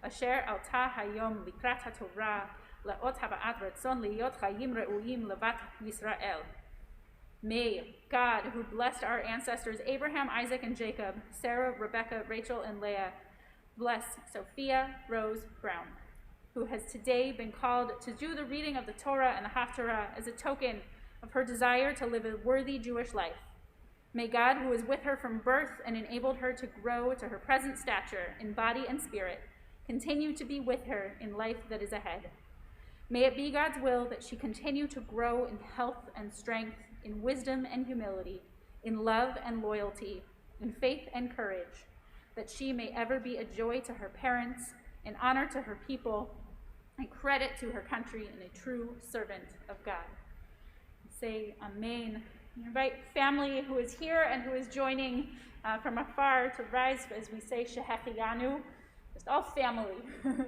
asher alta hayom likrat haTorah, la'ot haba'at ratzon liot chayim re'uyim levat Yisrael. May God, who blessed our ancestors Abraham, Isaac, and Jacob, Sarah, Rebecca, Rachel, and Leah, bless Sophia Rose Brown, who has today been called to do the reading of the Torah and the Haftarah as a token of her desire to live a worthy Jewish life. May God, who was with her from birth and enabled her to grow to her present stature in body and spirit, continue to be with her in life that is ahead. May it be God's will that she continue to grow in health and strength, in wisdom and humility, in love and loyalty, in faith and courage, that she may ever be a joy to her parents, an honor to her people, and credit to her country, and a true servant of God. Say Amen. I invite family who is here and who is joining from afar to rise as we say Shehecheyanu. Just all family,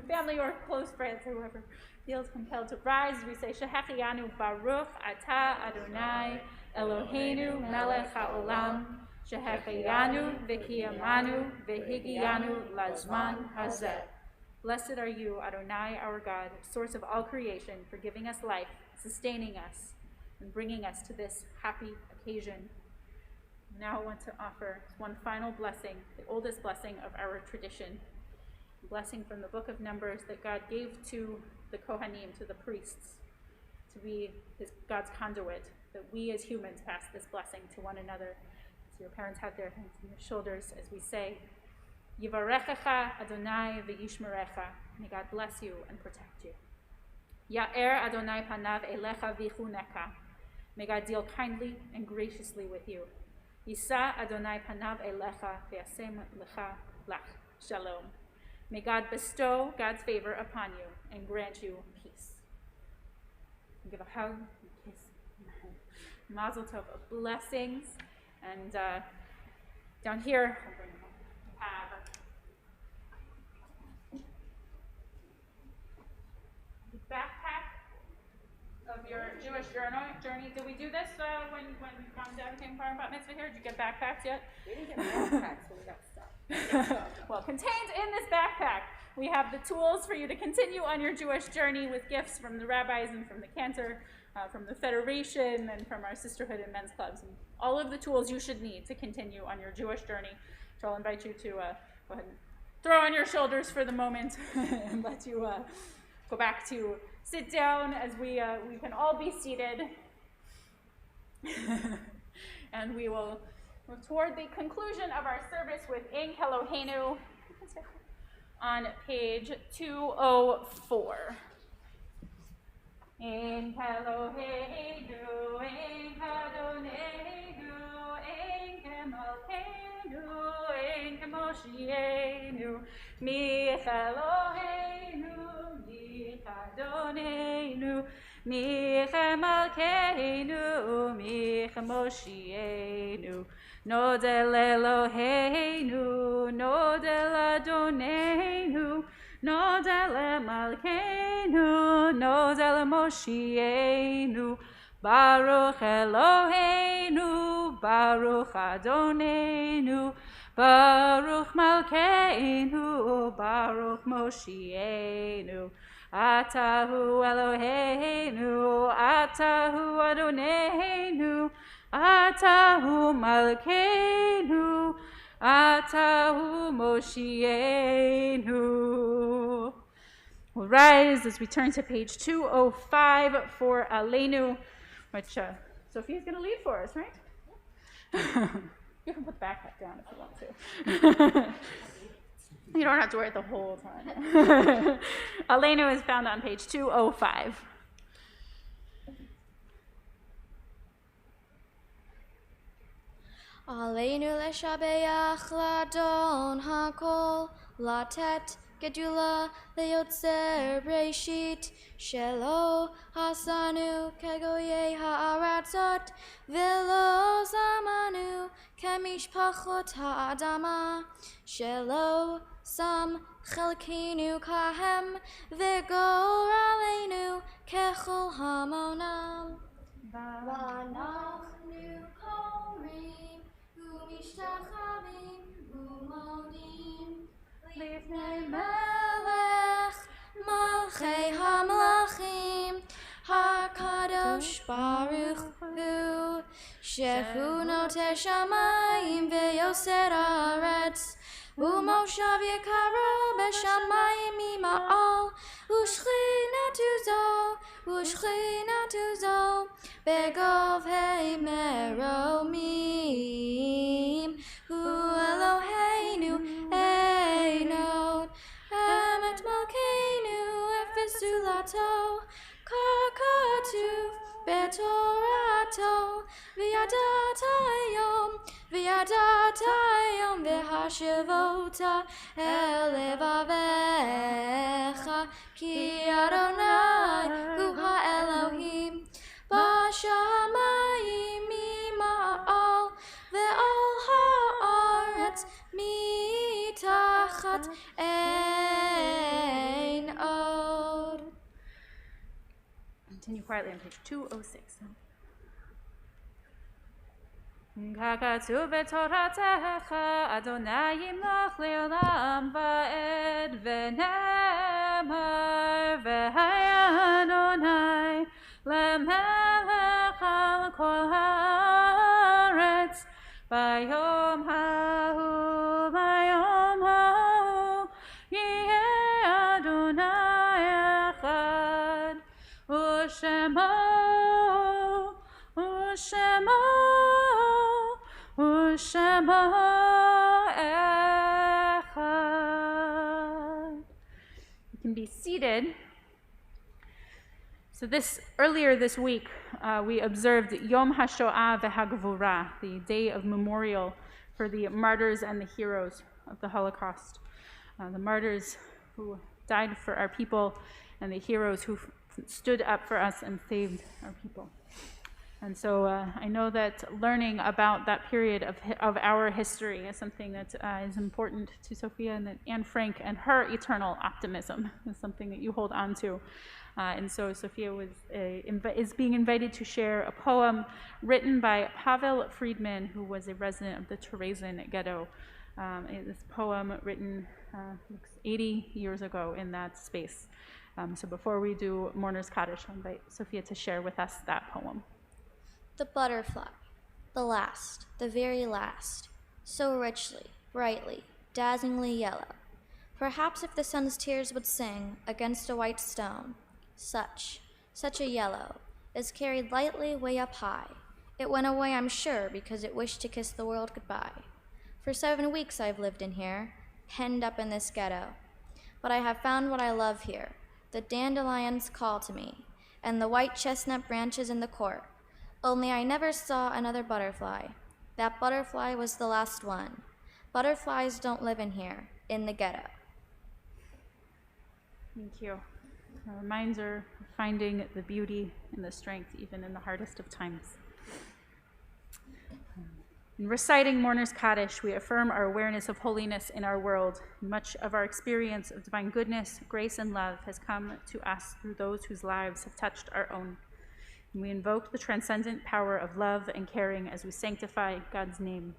family or close friends, whoever feels compelled to rise. We say Shehecheyanu Baruch Ata Adonai Eloheinu Melech HaOlam Shehecheyanu V'kiyamanu V'higiyanu Lazman Hazeh. Blessed are you, Adonai, our God, source of all creation, for giving us life, sustaining us, and bringing us to this happy occasion. Now I want to offer one final blessing, the oldest blessing of our tradition, a blessing from the book of Numbers that God gave to the Kohanim, to the priests, to be God's conduit, that we as humans pass this blessing to one another. So your parents have their hands on your shoulders as we say, Yivarechecha Adonai v'yishmerecha. May God bless you and protect you. Ya'er Adonai panav elecha v'chuneka. May God deal kindly and graciously with you. Yisa Adonai panav elecha v'yasem lecha lach. Shalom. May God bestow God's favor upon you and grant you peace. Give a hug and kiss. Mazel tov of blessings. And down here, have the backpack of your Jewish journey. Did we do this when Mom and Dad came for our bat mitzvah here? Did you get backpacks yet? We didn't get backpacks, but we got stuff. Well, contained in this backpack, we have the tools for you to continue on your Jewish journey with gifts from the rabbis and from the cantor, from the Federation, and from our sisterhood and men's clubs. And all of the tools you should need to continue on your Jewish journey. So I'll invite you to go ahead and throw on your shoulders for the moment and let you go back to sit down as we can all be seated. And we will move toward the conclusion of our service with Ein Eloheinu on page 204. Ein Eloheinu, Ein Adonenu, Ein Eloheinu, Ein Moshienu, Mi Eloheinu, Mi Adonenu, Mi michmoshienu. Nodel Eloheinu, Nodel Adonenu, Nodel Malkeinu, Nodel Moshienu. Baruch Eloheinu, Baruch Adonenu, Baruch Malkeinu, Baruch Moshienu. Atahu Eloheinu, Atahu Adonenu, Atahu Malkeinu, Atahu Moshienu. We'll rise as we turn to page 205 for Aleinu, which Sophia's going to lead for us, right? You can put the backpack down if you want to. You don't have to wear it the whole time. Aleinu is found on page 205. Aleinu leshabeach ladon hakol latet gedula leyotzer breshit shelo hasanu kegoye ha'aratzot velo zamanu kemishpachot ha'adama shelo sam chelkinu kahem v'gor aleinu kechol hamonam v'anachnu korim umishtachavim umodim Lifnei Melech Malchei HaMelachim HaKadosh Baruch Hu Shehu Noter Shamayim Ve'yoser Haaretz Umoshav Yekaro B'Shamayim Ima'al Ushchinatu Zo Begov Hei Meromim Hu Eloheinu Einot Emet Malkeinu Efesulato Kakatu Betorato Viadatayom V'hashivota Elevavecha Ki Adonai Hu HaElohim B'Shamayim Ima'al Ve'al ha'aretz mitachat ein od. Continue quietly on page 206. Kakatu betoratecha Adonai yimloch leolam va'ed v'nemar v'haya Adonai lemelech al kol haaretz bayom hahu yeh Adonai echad u'shemo echad. You can be seated. So earlier this week, we observed Yom HaShoah v'Hagvura, the day of memorial for the martyrs and the heroes of the Holocaust. The martyrs who died for our people and the heroes who stood up for us and saved our people. And so I know that learning about that period of our history is something that is important to Sophia and Anne Frank, and her eternal optimism is something that you hold on to. And so Sophia is being invited to share a poem written by Pavel Friedman, who was a resident of the Terezin ghetto. This poem written 80 years ago in that space. So before we do Mourner's Kaddish, I'll invite Sophia to share with us that poem. The butterfly, the last, the very last, so richly, brightly, dazzlingly yellow. Perhaps if the sun's tears would sing against a white stone, such a yellow, is carried lightly way up high. It went away, I'm sure, because it wished to kiss the world goodbye. For 7 weeks I've lived in here, penned up in this ghetto. But I have found what I love here. The dandelions call to me, and the white chestnut branches in the court. Only I never saw another butterfly. That butterfly was the last one. Butterflies don't live in here, in the ghetto. Thank you. a reminder of finding the beauty and the strength even in the hardest of times. In reciting Mourner's Kaddish, we affirm our awareness of holiness in our world. Much of our experience of divine goodness, grace, and love has come to us through those whose lives have touched our own. And we invoke the transcendent power of love and caring as we sanctify God's name.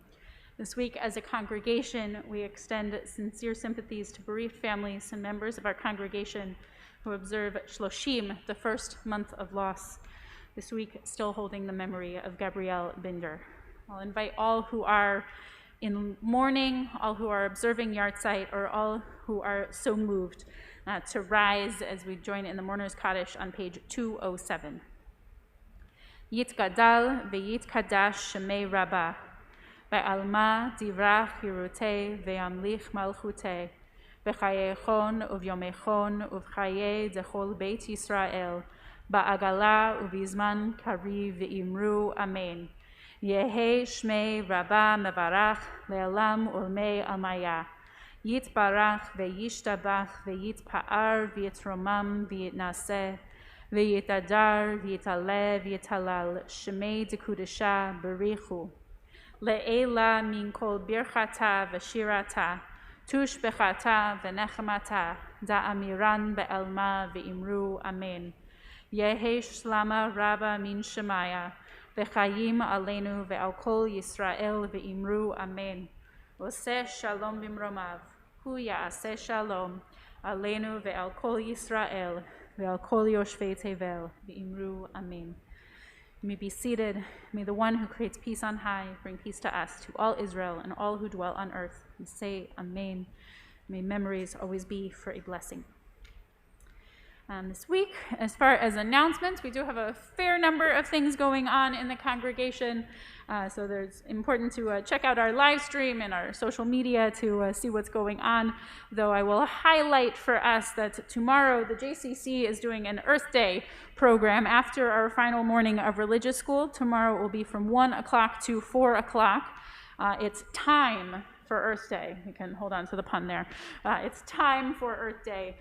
This week, as a congregation, we extend sincere sympathies to bereaved families and members of our congregation who observe Shloshim, the first month of loss. This week, still holding the memory of Gabrielle Binder. I'll invite all who are in mourning, all who are observing Yartzeit, or all who are so moved to rise as we join in the Mourner's Kaddish on page 207. Yitgadal ve'yitkadash shemei Rabbah, Be'alma divrach hirutei ve'amlich malchutei, B'chayechon uvyomechon uvchaye dechol Beit Yisrael, Ba'agala uvizman kari ve'imru Amen. Yehe Shmei Rabbah Mevarach Le'alam Ulmei Almaya Yitbarach Ve'yishtabach Ve'yitpa'ar Ve'yitromam Ve'yitnaseh Ve'yitadar Ve'yitaleh Ve'yitalal Shmei Dekudesha Berichu Le'ela Min Kol Birchata V'shirata Tush Bechata V'nechamata Da'amiran Be'alma Ve'imru Amen. Yehe Shlama Rabbah Min Shemaya V'chayim aleinu ve'al kol Yisrael ve'imru Amen. Oseh shalom bimromav. Hu ya'aseh shalom aleinu ve'al kol Yisrael ve'al kol yoshvei tevel ve'imru Amen. You may be seated. May the one who creates peace on high bring peace to us, to all Israel and all who dwell on earth. And say Amen. May memories always be for a blessing. This week, as far as announcements, we do have a fair number of things going on in the congregation, so it's important to check out our live stream and our social media to see what's going on, though I will highlight for us that tomorrow the JCC is doing an Earth Day program after our final morning of religious school. Tomorrow it will be from 1 o'clock to 4 o'clock. It's time for Earth Day. You can hold on to the pun there. It's time for Earth Day.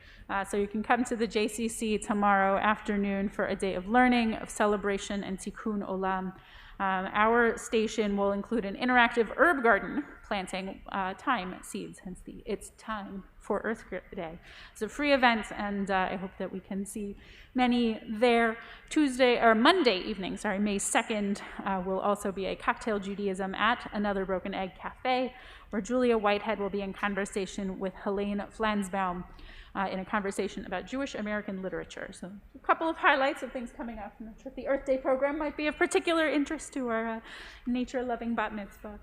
So you can come to the JCC tomorrow afternoon for a day of learning, of celebration, and tikkun olam. Our station will include an interactive herb garden planting thyme seeds, hence the It's Time for Earth Day. It's a free event, and I hope that we can see many there. Monday evening, May 2nd, will also be a cocktail Judaism at Another Broken Egg Cafe, where Julia Whitehead will be in conversation with Helene Flansbaum in a conversation about Jewish American literature. So a couple of highlights of things coming up. I'm not sure if the Earth Day program might be of particular interest to our nature-loving bat mitzvah.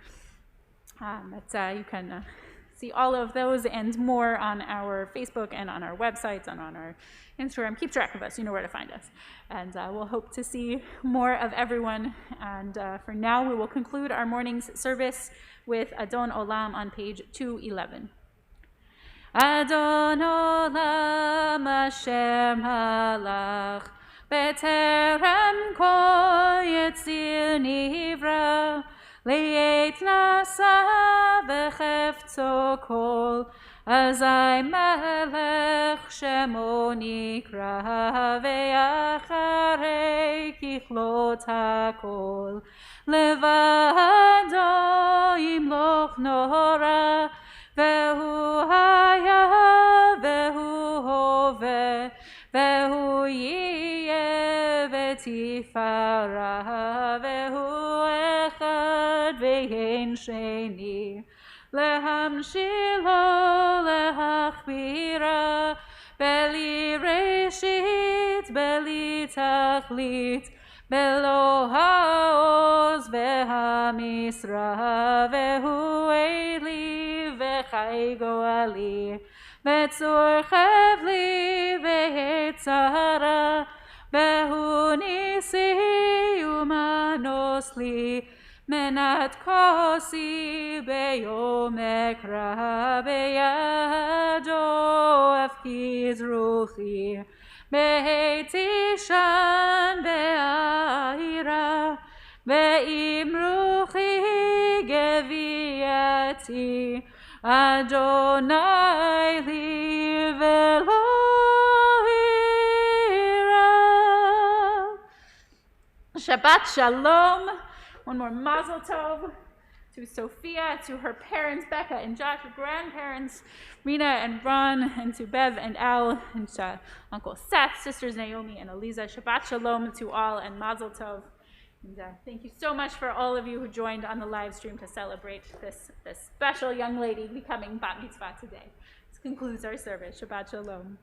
But you can see all of those and more on our Facebook and on our websites and on our Instagram. Keep track of us. You know where to find us. And we'll hope to see more of everyone. And for now, we will conclude our morning's service with Adon Olam on page 211. Adon Olam Asher Malach B'terem Kol Yetzir Nivra Le'et Nasa V'chefzo Kol Azai Melech Shemo Nikra Ve'acharei Kichlot HaKol Levado Yimloch Nora Vehu haya, vehu hove, vehu yiyeh v'tifara, vehu echad ve'en sheni, lehamshilo lehachbira, beli reshit, beli tachlit, belo haoz ve'hamisra, vehu eli, Chai goali, betzur chavli ve'etzara, behu nisi umanosli, menat kosi beyom ekra, beyado afkiz ruchi, be'eti shan be'ahira, be'im ruchi geviati, Adonai li Elohim Shabbat Shalom. One more Mazel Tov to Sophia, to her parents, Becca and Josh, grandparents, Rena and Ron, and to Beth-EL, and to Uncle Seth, sisters Naomi and Eliza. Shabbat Shalom to all, and Mazel Tov. And thank you so much for all of you who joined on the live stream to celebrate this special young lady becoming Bat Mitzvah today. This concludes our service. Shabbat Shalom.